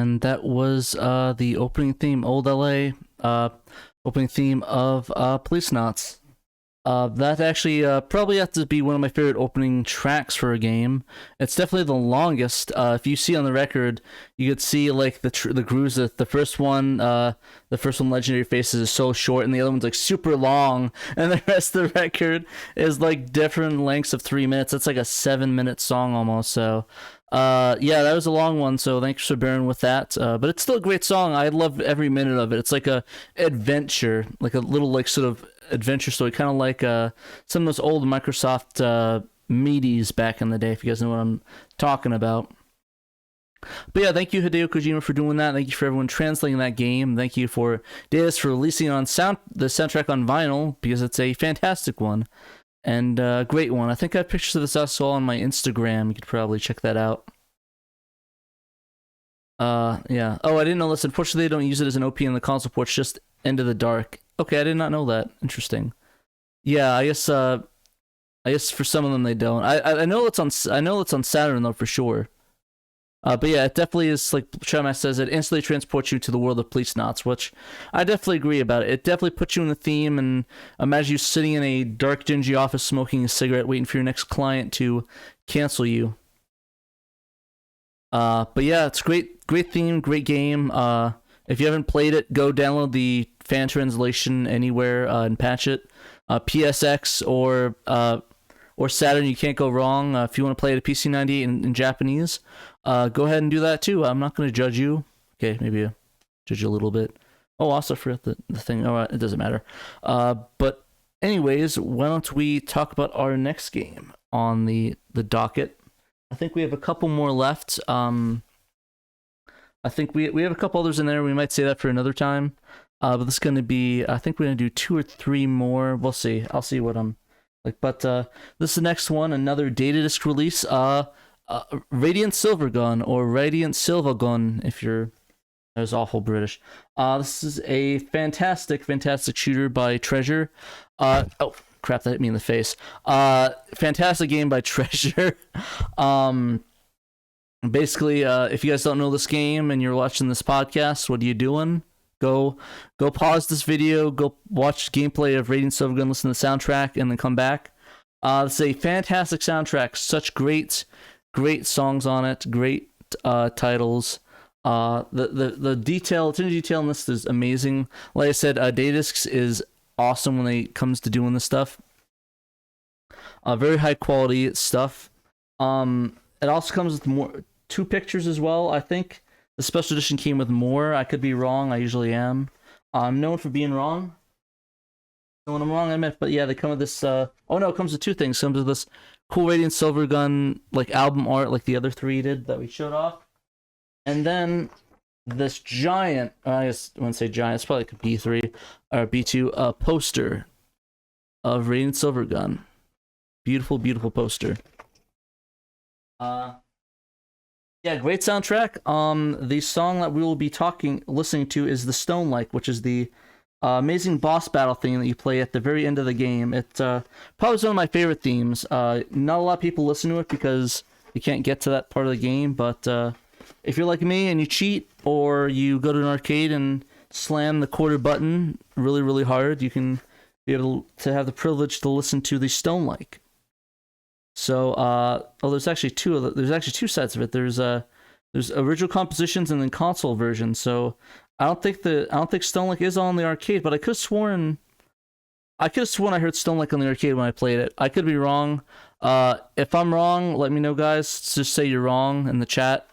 Speaker 1: and that was the opening theme, Old LA, opening theme of Policenauts. That actually probably has to be one of my favorite opening tracks for a game. It's definitely the longest. If you see on the record, you could see like the grooves. The first one, Legendary Faces, is so short, and the other one's like super long, and the rest of the record is like different lengths of 3 minutes. It's like a 7-minute song almost. So, yeah, that was a long one. So thanks for bearing with that. But it's still a great song. I love every minute of it. It's like a adventure, like a little like sort of adventure story, kind of like some of those old Microsoft meaties back in the day, if you guys know what I'm talking about. But yeah, thank you Hideo Kojima for doing that. Thank you for everyone translating that game. Thank you for Davis for releasing on the soundtrack on vinyl, because it's a fantastic one and great one. I think I have pictures of this also on my Instagram. You could probably check that out. Yeah. Oh, I didn't know this. Unfortunately, they don't use it as an OP in the console ports, just Into the Dark. Okay, I did not know that. Interesting. Yeah, I guess for some of them they don't. I know it's on Saturn though for sure. But yeah, it definitely is, like Shamash says, it instantly transports you to the world of Policenauts, which I definitely agree about it. It definitely puts you in the theme, and imagine you sitting in a dark, dingy office smoking a cigarette, waiting for your next client to cancel you. But yeah, it's great theme, great game. If you haven't played it, go download the fan translation anywhere and patch it. PSX or Saturn, you can't go wrong. If you want to play it at PC98 in Japanese, go ahead and do that too. I'm not going to judge you. Okay, maybe judge you a little bit. Oh, also forgot the thing. Oh, it doesn't matter. But anyways, why don't we talk about our next game on the docket? I think we have a couple more left. I think we have a couple others in there. We might say that for another time. But this is going to be, I think we're going to do 2 or 3 more. We'll see. I'll see what I'm like. But this is the next one, another data disc release. Radiant Silvergun, or Radiant Silvergun, if you're... That was awful British. This is a fantastic shooter by Treasure. Oh, crap, that hit me in the face. Fantastic game by Treasure. Basically, if you guys don't know this game and you're watching this podcast, what are you doing? Go pause this video, go watch gameplay of Radiant Silvergun, listen to the soundtrack, and then come back. It's a fantastic soundtrack. Such great songs on it. Great titles. The detail, attention to detail in this is amazing. Like I said, Datadiscs is awesome when it comes to doing this stuff. Very high quality stuff. It also comes with 2 pictures as well. I think the special edition came with more. I could be wrong. I usually am. I'm known for being wrong. So when I'm wrong, I admit. But yeah, they come with this. Oh no, it comes with 2 things. It comes with this cool Radiant Silvergun like album art, like the other 3 did that we showed off. And then this giant, I guess I wouldn't say giant, it's probably like a B3 or B2 poster of Radiant Silvergun. Beautiful poster. Yeah, great soundtrack. The song that we will be listening to is the Stone Like, which is the amazing boss battle theme that you play at the very end of the game. It probably is one of my favorite themes. Not a lot of people listen to it because you can't get to that part of the game, but if you're like me and you cheat, or you go to an arcade and slam the quarter button really hard, you can be able to have the privilege to listen to the Stone Like. So, there's actually 2 sets of it. There's original compositions and then console version. So I don't think Stone Like is on the arcade, but I could have sworn I heard Stone Like on the arcade when I played it. I could be wrong. If I'm wrong, let me know, guys. Just say you're wrong in the chat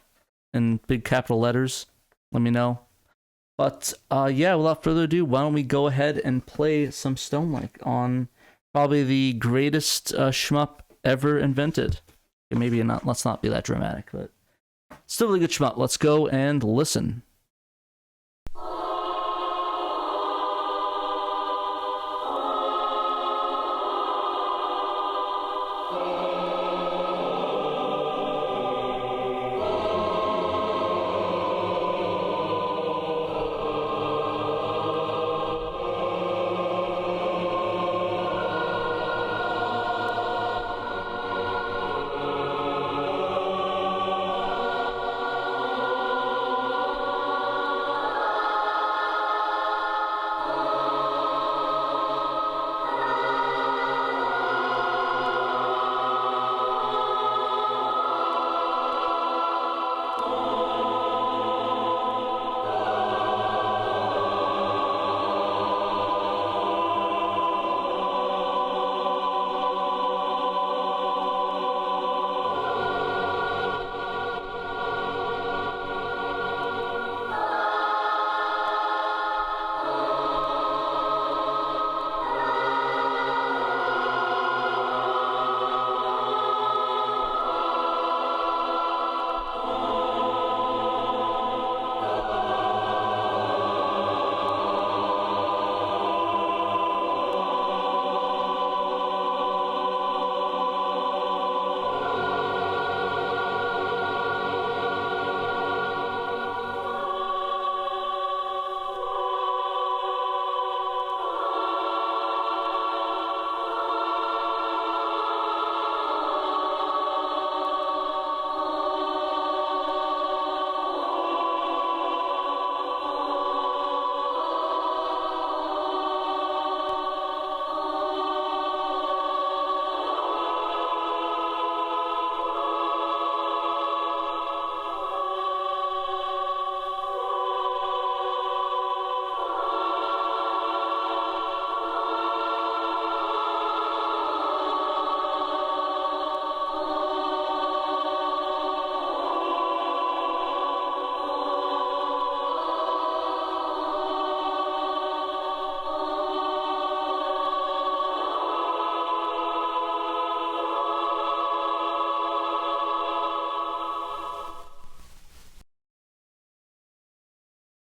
Speaker 1: in big capital letters. Let me know. But yeah, without further ado, why don't we go ahead and play some Stone Like on probably the greatest shmup ever invented. Maybe not. Let's not be that dramatic, but still really good shmup. Let's go and listen.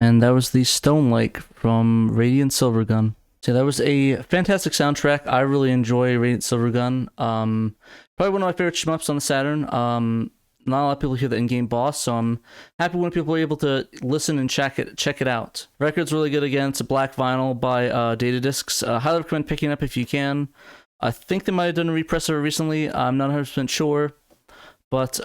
Speaker 1: And that was the Stone Lake from Radiant Silvergun. So that was a fantastic soundtrack. I really enjoy Radiant Silvergun. Probably one of my favorite shmups on the Saturn. Not a lot of people hear the in-game boss, so I'm happy when people are able to listen and check it out. Record's really good again. It's a black vinyl by Data Discs. Highly recommend picking it up if you can. I think they might have done a repress of it recently. I'm not 100% sure. But,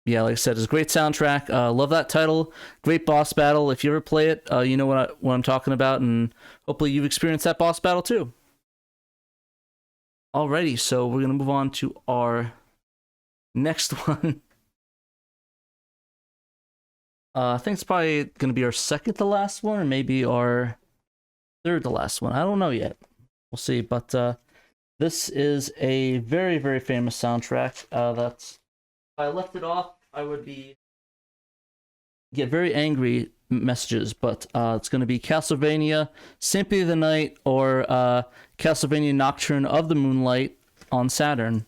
Speaker 1: yeah, like I said, it's a great soundtrack. Love that title. Great boss battle. If you ever play it, you know what I'm talking about, and hopefully you've experienced that boss battle too. Alrighty, so we're going to move on to our next one. I think it's probably going to be our second to last one, or maybe our third to last one. I don't know yet. We'll see. But this is a very, very famous soundtrack. That's, if I left it off, I would get very angry messages. But it's going to be Castlevania Symphony of the Night, or Castlevania Nocturne of the Moonlight on Saturn.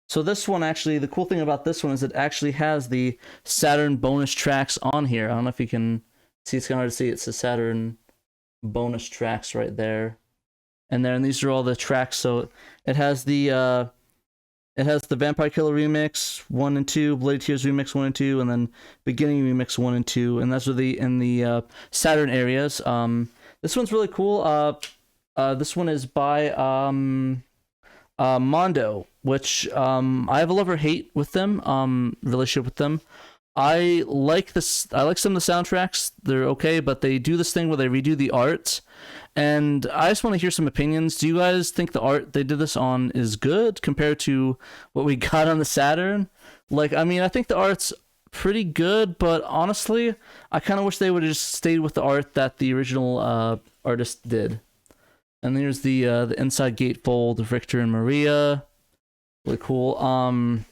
Speaker 1: So this one, actually, the cool thing about this one is it actually has the Saturn bonus tracks on here. I don't know if you can see, it's kind of hard to see. It's the Saturn bonus tracks right there. And these are all the tracks. So it has the Vampire Killer remix 1 and 2, Blade Tears remix 1 and 2, and then Beginning remix 1 and 2. And that's really in the Saturn areas. This one's really cool. This one is by Mondo, which I have a love or hate with them, relationship with them. I like some of the soundtracks. They're okay, but they do this thing where they redo the art, and I just want to hear some opinions. Do you guys think the art they did this on is good compared to what we got on the Saturn? Like, I mean, I think the art's pretty good, but honestly, I kind of wish they would have just stayed with the art that the original artist did. And there's the inside gatefold of Richter and Maria. Really cool.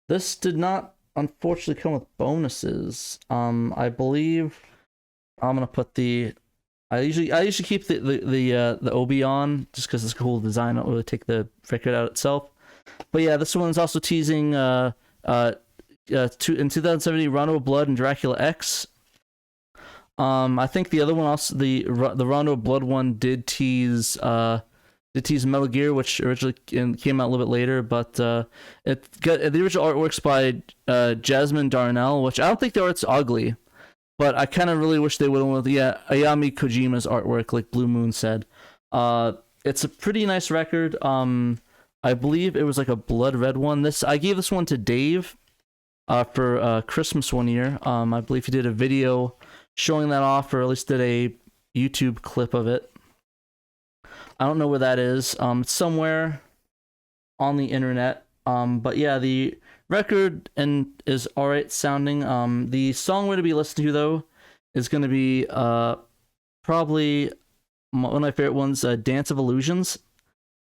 Speaker 1: This did not unfortunately come with bonuses. I believe I'm gonna put I usually keep the OB on just because it's a cool design. I don't really take the record out itself. But yeah, this one's also teasing in 2070 Rondo of Blood and Dracula X. I think the other one also, the Rondo of Blood one did tease Metal Gear, which originally came out a little bit later, but it got the original artwork's by Jasmine Darnell, which I don't think the art's ugly, but I kind of really wish they would have went with Ayami Kojima's artwork, like Blue Moon said. It's a pretty nice record. I believe it was like a blood red one. I gave this one to Dave for Christmas one year. I believe he did a video showing that off, or at least did a YouTube clip of it. I don't know where that is. It's somewhere on the internet. But yeah, the record is alright sounding. The song we're to be listening to though is going to be probably one of my favorite ones, Dance of Illusions.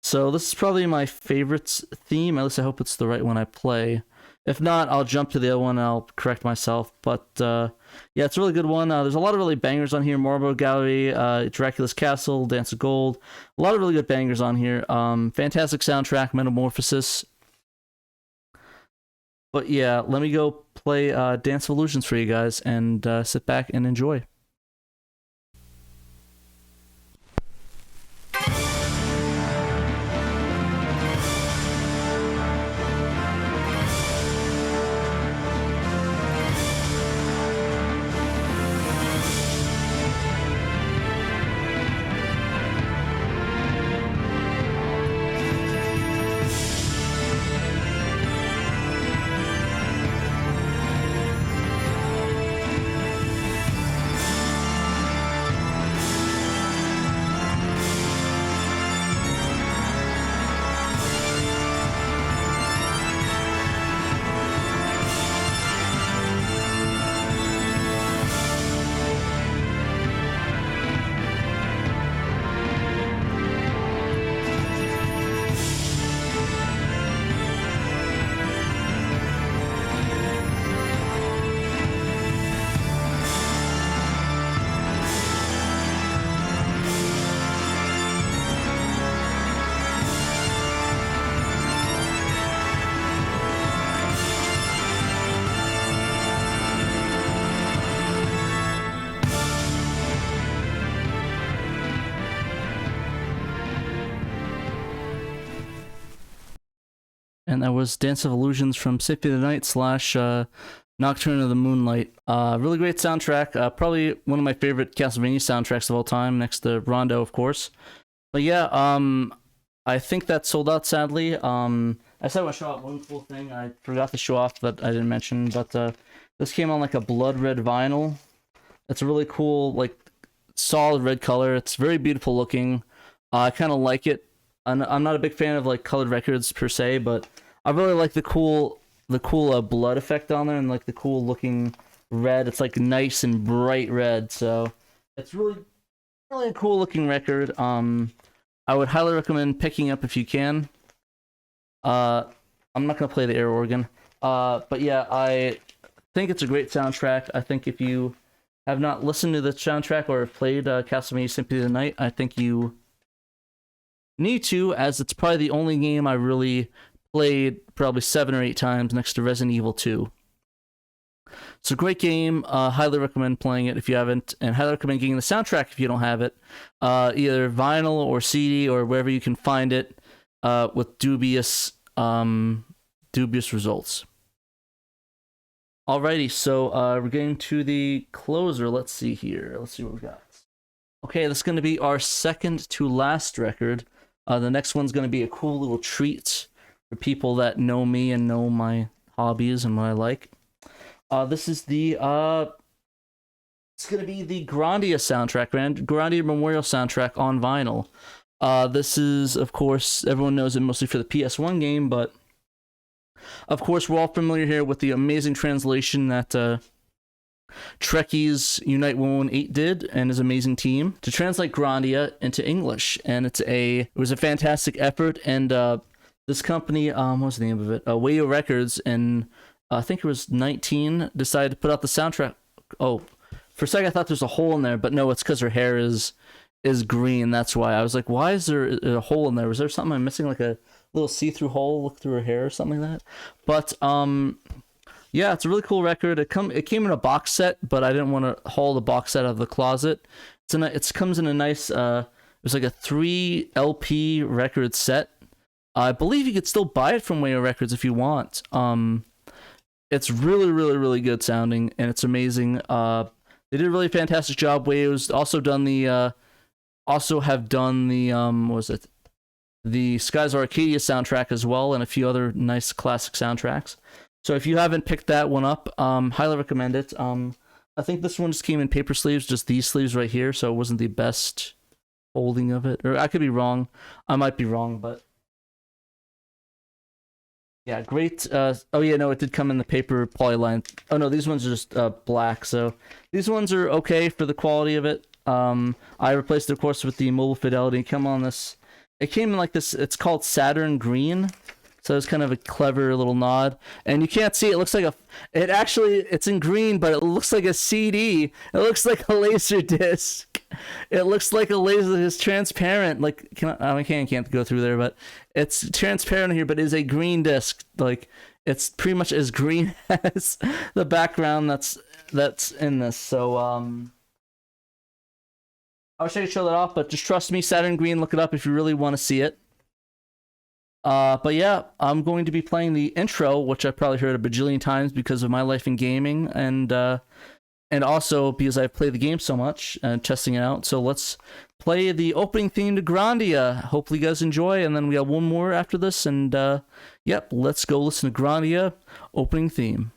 Speaker 1: So this is probably my favorite theme. At least I hope it's the right one I play. If not, I'll jump to the other one and I'll correct myself. But yeah, it's a really good one. There's a lot of really bangers on here. Marlborough Gallery, Dracula's Castle, Dance of Gold. A lot of really good bangers on here. Fantastic soundtrack, Metamorphosis. But yeah, let me go play Dance of Illusions for you guys and sit back and enjoy. And that was Dance of Illusions from Symphony of the Night slash Nocturne of the Moonlight. Really great soundtrack. Probably one of my favorite Castlevania soundtracks of all time, next to Rondo, of course. But yeah, I think that sold out, sadly. I said I want to show off one cool thing I forgot to show off that I didn't mention, but this came on like a blood red vinyl. It's a really cool, like, solid red color. It's very beautiful looking. I kind of like it. I'm not a big fan of like colored records per se, but I really like the cool blood effect on there and like the cool looking red. It's like nice and bright red, so it's really a cool looking record. I would highly recommend picking up if you can. I'm not gonna play the air organ, but yeah, I think it's a great soundtrack. I think if you have not listened to the soundtrack or have played Castlevania Symphony of the Night, I think you need to, as it's probably the only game I really played probably 7 or 8 times next to Resident Evil 2. It's a great game. Highly recommend playing it if you haven't, and highly recommend getting the soundtrack if you don't have it. Either vinyl or CD or wherever you can find it, with dubious results. Alrighty, so we're getting to the closer. Let's see here. Let's see what we got. Okay, this is going to be our second to last record. The next one's going to be a cool little treat for people that know me and know my hobbies and what I like. This is the it's going to be the Grandia soundtrack, Grandia Memorial soundtrack on vinyl. This is, of course, everyone knows it mostly for the PS1 game, but of course we're all familiar here with the amazing translation that Trekkies Unite 118 did and his amazing team to translate Grandia into English, and it was a fantastic effort. And this company, what was the name of it? Wayô Records, and I think it was 19, decided to put out the soundtrack. Oh, for a second I thought there's a hole in there, but no, it's because her hair is green. That's why. I was like, why is there a hole in there? Was there something I'm missing, like a little see-through hole look through her hair or something like that? But yeah, it's a really cool record. It came in a box set, but I didn't want to haul the box set out of the closet. It comes in a nice it was like a 3 LP record set. I believe you could still buy it from Wayô Records if you want. It's really, really, really good sounding, and it's amazing. They did a really fantastic job. Wayô's also have done the what was it? The Skies of Arcadia soundtrack as well, and a few other nice classic soundtracks. So if you haven't picked that one up, highly recommend it. I think this one just came in paper sleeves, just these sleeves right here, so it wasn't the best holding of it. Or I could be wrong. I might be wrong, but yeah, great. Oh yeah, no, it did come in the paper polyline. Oh no, these ones are just black, so these ones are okay for the quality of it. I replaced it, of course, with the mobile fidelity. It came in like this. It's called Saturn Green. So it's kind of a clever little nod. And you can't see, it looks like it's in green, but it looks like a CD. It looks like a laser disc. It looks like a laser that is transparent. Like, I can't go through there, but it's transparent here, but it is a green disc. Like, it's pretty much as green as the background that's in this. So, I wish I could show that off, but just trust me, Saturn Green, look it up if you really want to see it. But yeah, I'm going to be playing the intro, which I've probably heard a bajillion times because of my life in gaming, and also because I've played the game so much and testing it out. So let's play the opening theme to Grandia. Hopefully you guys enjoy, and then we have one more after this, and yep, let's go listen to Grandia opening theme.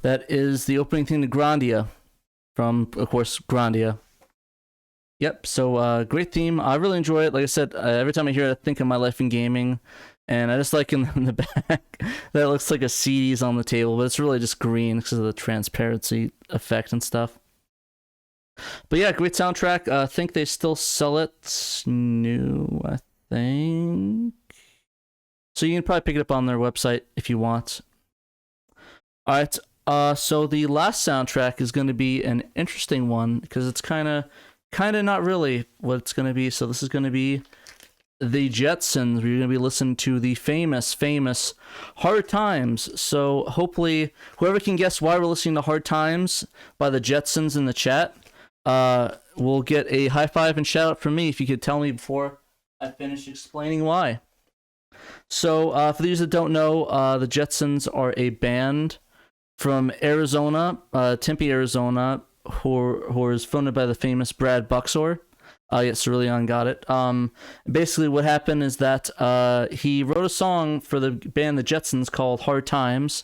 Speaker 1: That is the opening theme to Grandia, from, of course, Grandia. Yep, so great theme. I really enjoy it. Like I said, every time I hear it, I think of my life in gaming. And I just like in the back that it looks like a CD's on the table, but it's really just green because of the transparency effect and stuff. But yeah, great soundtrack. I think they still sell it new, I think. So you can probably pick it up on their website if you want. Alright, so the last soundtrack is going to be an interesting one because it's kind of not really what it's going to be. So this is going to be the Jetzons. We're going to be listening to the famous Hard Times. So hopefully whoever can guess why we're listening to Hard Times by the Jetzons in the chat will get a high five and shout out from me if you could tell me before I finish explaining why. So for those that don't know, the Jetzons are a band from Arizona, Tempe, Arizona, who is founded by the famous Brad Buxor. Yes, Cerulean got it. Basically what happened is that he wrote a song for the band the Jetzons called Hard Times,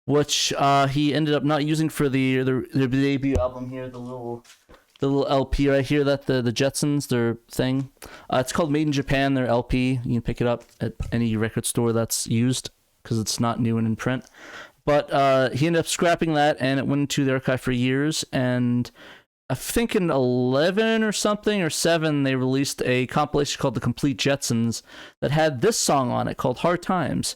Speaker 1: which he ended up not using for their debut album here, the little LP right here, that the Jetzons, their thing. It's called Made in Japan, their LP. You can pick it up at any record store that's used because it's not new and in print. But he ended up scrapping that, and it went into the archive for years, and I think in 11 or something, or 7, they released a compilation called The Complete Jetzons that had this song on it called Hard Times.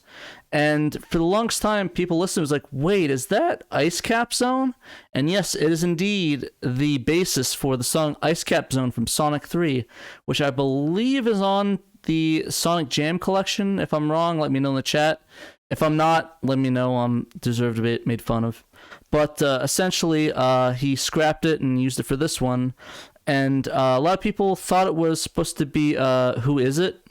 Speaker 1: And for the longest time, people listened, was like, wait, is that Ice Cap Zone? And yes, it is indeed the basis for the song Ice Cap Zone from Sonic 3, which I believe is on the Sonic Jam collection. If I'm wrong, let me know in the chat. If I'm not, let me know. I'm deserved to be made fun of. But essentially, he scrapped it and used it for this one. And a lot of people thought it was supposed to be Who Is It?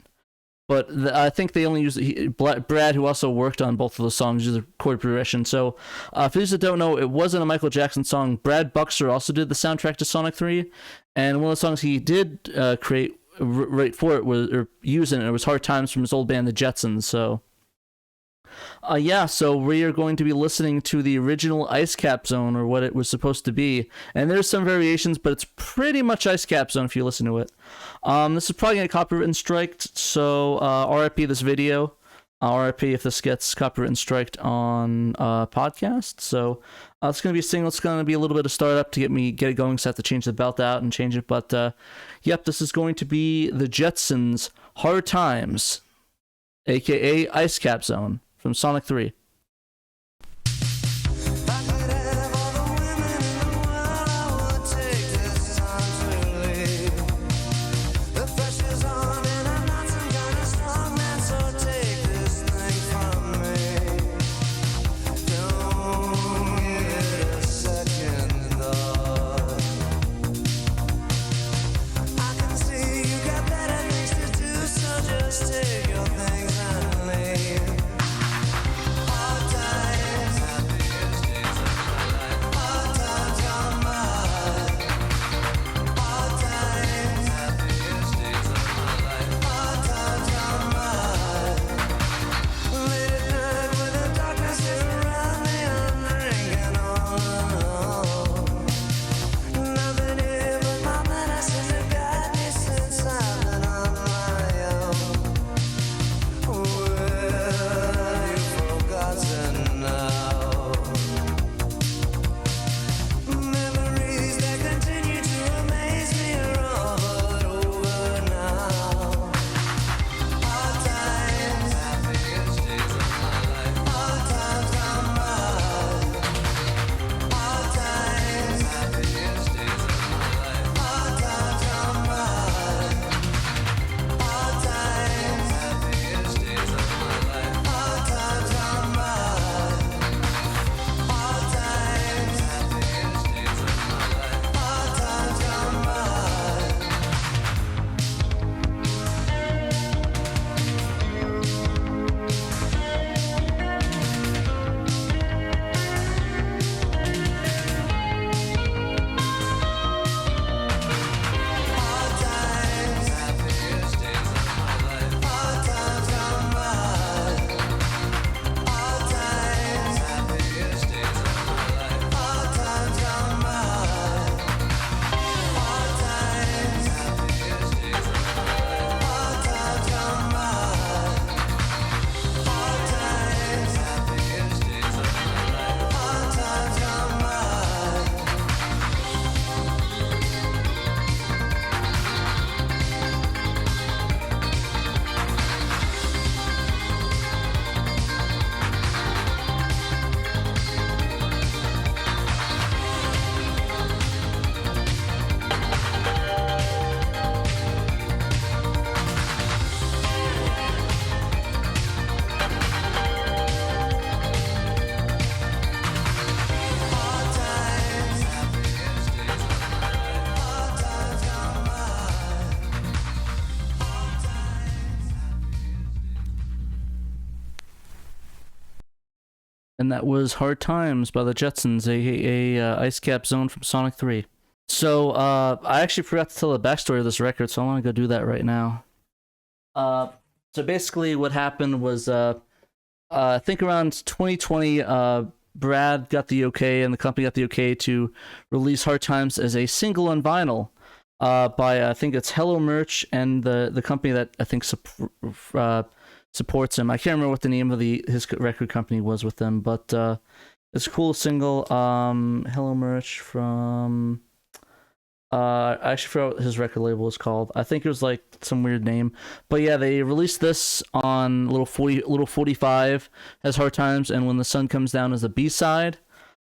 Speaker 1: But I think they only used Brad, who also worked on both of those songs, used the chord progression. So for those that don't know, it wasn't a Michael Jackson song. Brad Buxor also did the soundtrack to Sonic 3. And one of the songs he did create right for it was, or use in it, was Hard Times from his old band, the Jetzons. So yeah, so we are going to be listening to the original Ice Cap Zone, or what it was supposed to be. And there's some variations, but it's pretty much Ice Cap Zone if you listen to it. This is probably going to get copyright striked, so RIP this video. RIP if this gets copyright striked on podcast. So it's going to be a single. It's going to be a little bit of startup to get it going, so I have to change the belt out and change it. But yep, this is going to be the Jetzons' Hard Times, aka Ice Cap Zone, from Sonic 3.
Speaker 3: Take your things and leave.
Speaker 1: And that was Hard Times by the Jetzons, a Ice Cap Zone from Sonic 3. So, I actually forgot to tell the backstory of this record, so I want to go do that right now. So basically what happened was, I think around 2020, Brad got the okay, and the company got the okay to release Hard Times as a single on vinyl, by, I think it's Hello Merch, and the company that I think supports him. I can't remember what the name of his record company was with them, but it's a cool single. Hello Merch from I actually forgot what his record label was called. I think it was like some weird name, but yeah, they released this on little 45 as Hard Times, and When the Sun Comes Down as a B-side.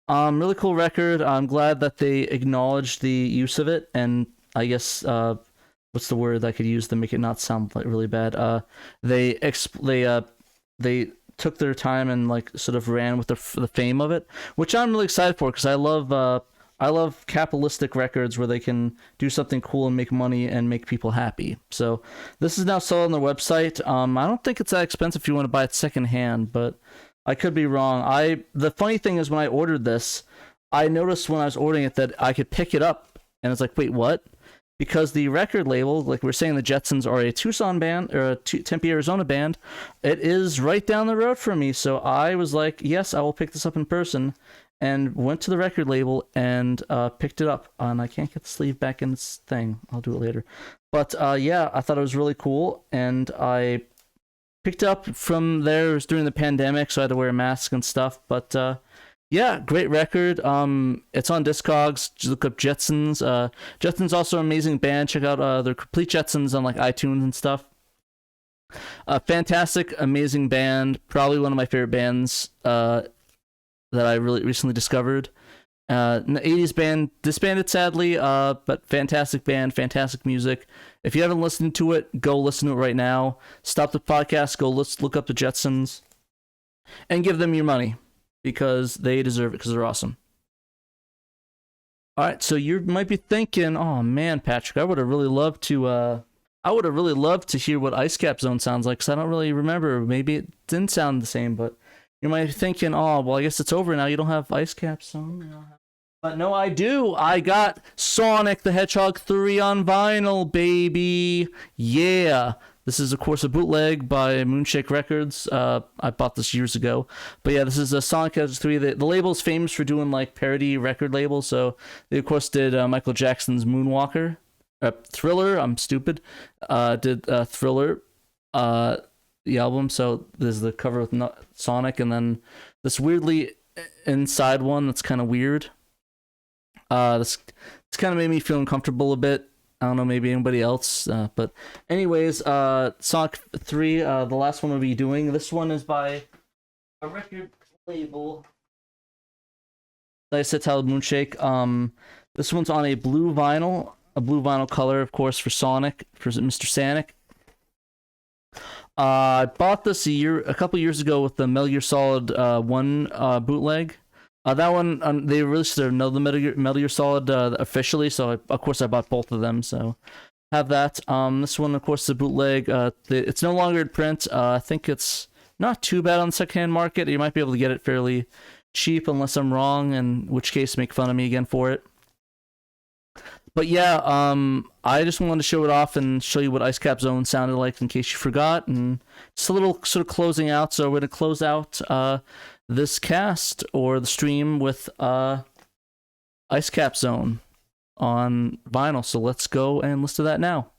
Speaker 1: Really cool record. I'm glad that they acknowledged the use of it, and I guess what's the word I could use to make it not sound like really bad? They took their time and like sort of ran with the fame of it, which I'm really excited for, because I love capitalistic records where they can do something cool and make money and make people happy. So this is now sold on their website. I don't think it's that expensive if you want to buy it secondhand, but I could be wrong. The funny thing is, when I ordered this, I noticed when I was ordering it that I could pick it up, and it's like, wait, what? Because the record label, like we we're saying, the Jetzons are a Tucson band, or a Tempe, Arizona band. It is right down the road from me, so I was like, yes, I will pick this up in person, and went to the record label and picked it up. And I can't get the sleeve back in this thing. I'll do it later. But yeah, I thought it was really cool, and I picked it up from there. It was during the pandemic, so I had to wear a mask and stuff. But yeah, great record. It's on Discogs. Just look up Jetzons. Jetzons also an amazing band. Check out their Complete Jetzons on like iTunes and stuff. Fantastic, amazing band. Probably one of my favorite bands that I really recently discovered. The 80s band disbanded sadly, but fantastic band, fantastic music. If you haven't listened to it, go listen to it right now. Stop the podcast, go look up the Jetzons, and give them your money, because they deserve it, because they're awesome. All right, so you might be thinking, oh man, Patrick, I would have really loved to hear what Ice Cap Zone sounds like, because I don't really remember. Maybe it didn't sound the same, but you might be thinking, oh, well, I guess it's over now. You don't have Ice Cap Zone. But no, I do. I got Sonic the Hedgehog 3 on vinyl, baby. Yeah. This is, of course, a bootleg by Moonshake Records. I bought this years ago. But yeah, this is a Sonic Hedgehog 3. The label's famous for doing, like, parody record labels. So they, of course, did Michael Jackson's Moonwalker. Thriller, I'm stupid. Did Thriller, the album. So there's the cover with Sonic, and then this weirdly inside one that's kind of weird. This kind of made me feel uncomfortable a bit. I don't know, maybe anybody else. But anyways, Sonic 3, the last one we'll be doing. This one is by a record label. Like I said, titled Moonshake. This one's on a blue vinyl color, of course, for Sonic, for Mr. Sonic. I bought this a couple years ago with the Metal Gear Solid 1 bootleg. That one, they released another Metal Gear Solid officially, so of course I bought both of them, so have that. This one, of course, is a bootleg. It's no longer in print. I think it's not too bad on the secondhand market. You might be able to get it fairly cheap, unless I'm wrong, in which case make fun of me again for it. But yeah, I just wanted to show it off and show you what Ice Cap Zone sounded like in case you forgot, and just a little sort of closing out. So we're going to close out this cast, or the stream, with Ice Cap Zone on vinyl. So let's go and listen to that now.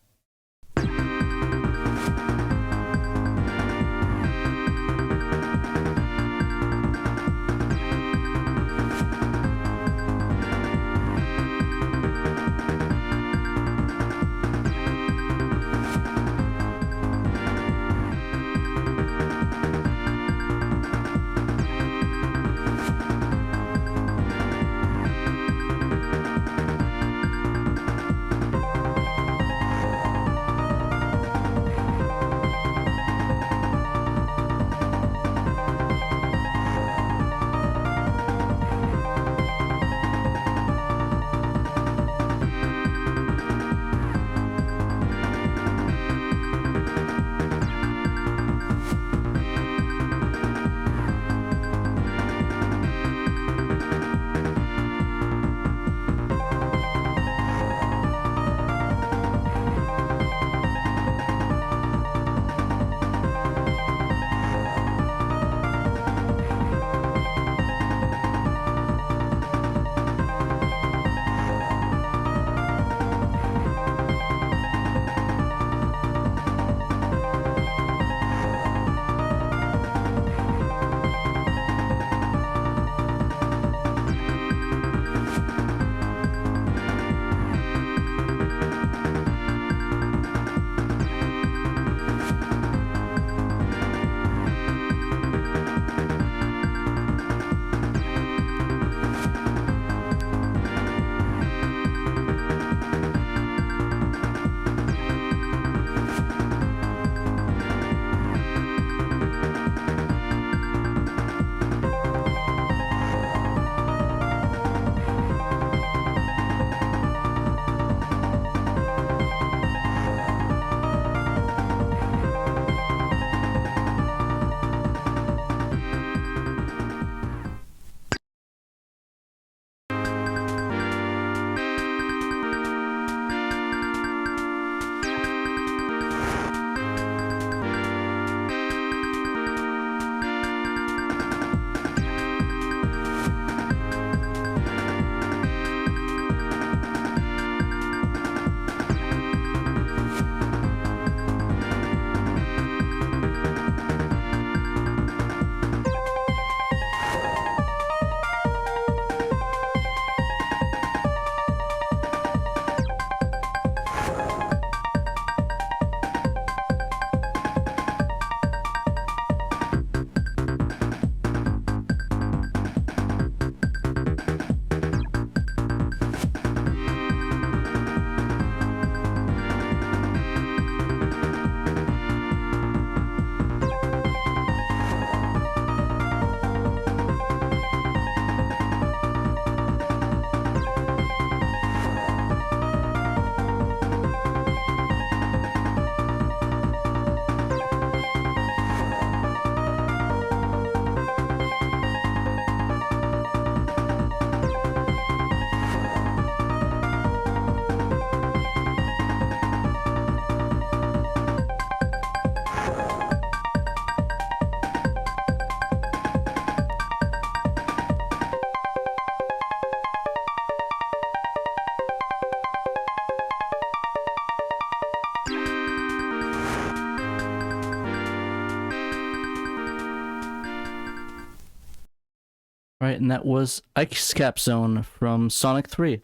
Speaker 1: Right, and that was Ike's Cap Zone from Sonic 3.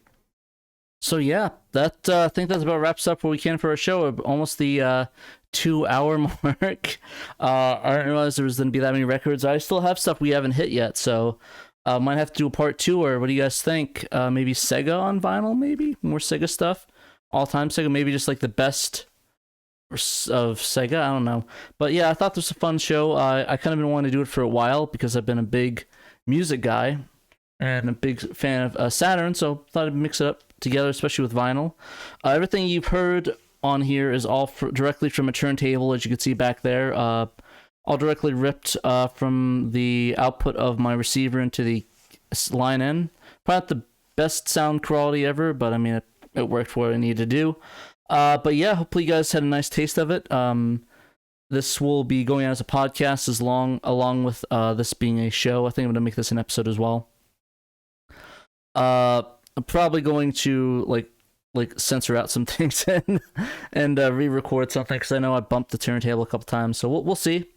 Speaker 1: So yeah, that I think that's about wraps up what we can for our show. Almost the 2-hour mark. I didn't realize there was going to be that many records. I still have stuff we haven't hit yet, so might have to do a part 2, or what do you guys think? Maybe Sega on vinyl, maybe? More Sega stuff? All-time Sega, maybe just like the best of Sega? I don't know. But yeah, I thought this was a fun show. I kind of been wanting to do it for a while because I've been a big music guy and a big fan of Saturn, so thought I'd mix it up together, especially with vinyl. Everything you've heard on here is all directly from a turntable, as you can see back there. All directly ripped from the output of my receiver into the line in. Probably not the best sound quality ever, but I mean, it worked for what I needed to do. But yeah, hopefully you guys had a nice taste of it. This will be going out as a podcast along with this being a show. I think I'm going to make this an episode as well. I'm probably going to like censor out some things and re-record something, because I know I bumped the turntable a couple times, so we'll see.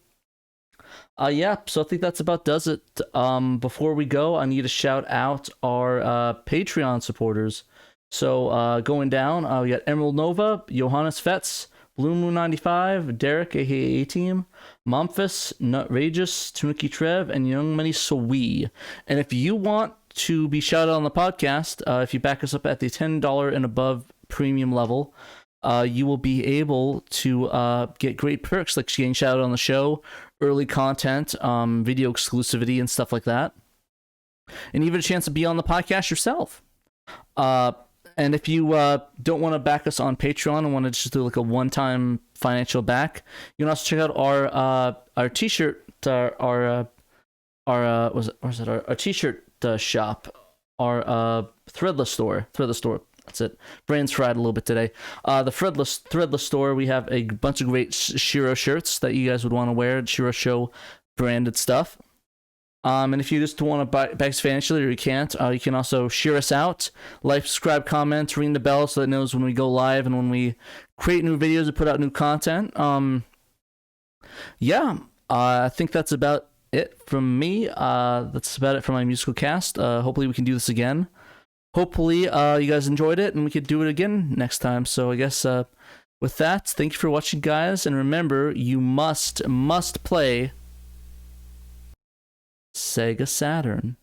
Speaker 1: Yeah, so I think that's about does it. Before we go, I need to shout out our Patreon supporters. So going down, we got Emerald Nova, Johannes Fetz, Blue Moon 95, Derek aka Team, Momphis, Nutrageous, Tuniki Trev, and Young Money Sawee. And if you want to be shouted out on the podcast, if you back us up at the $10 and above premium level, you will be able to get great perks like getting shouted out on the show, early content, video exclusivity, and stuff like that, and even a chance to be on the podcast yourself. And if you don't want to back us on Patreon and want to just do like a one-time financial back, you can also check out our t-shirt, our t-shirt shop, our threadless store. That's it. Brain's fried a little bit today. The threadless store. We have a bunch of great SHIRO shirts that you guys would want to wear. SHIRO Show branded stuff. And if you just want to back us financially, or you can't, you can also share us out, like, subscribe, comment, ring the bell so that it knows when we go live and when we create new videos and put out new content. Yeah, I think that's about it from me. That's about it for my musical cast. Hopefully we can do this again. Hopefully you guys enjoyed it and we could do it again next time. So I guess with that, thank you for watching, guys, and remember, you must play SEGA Saturn.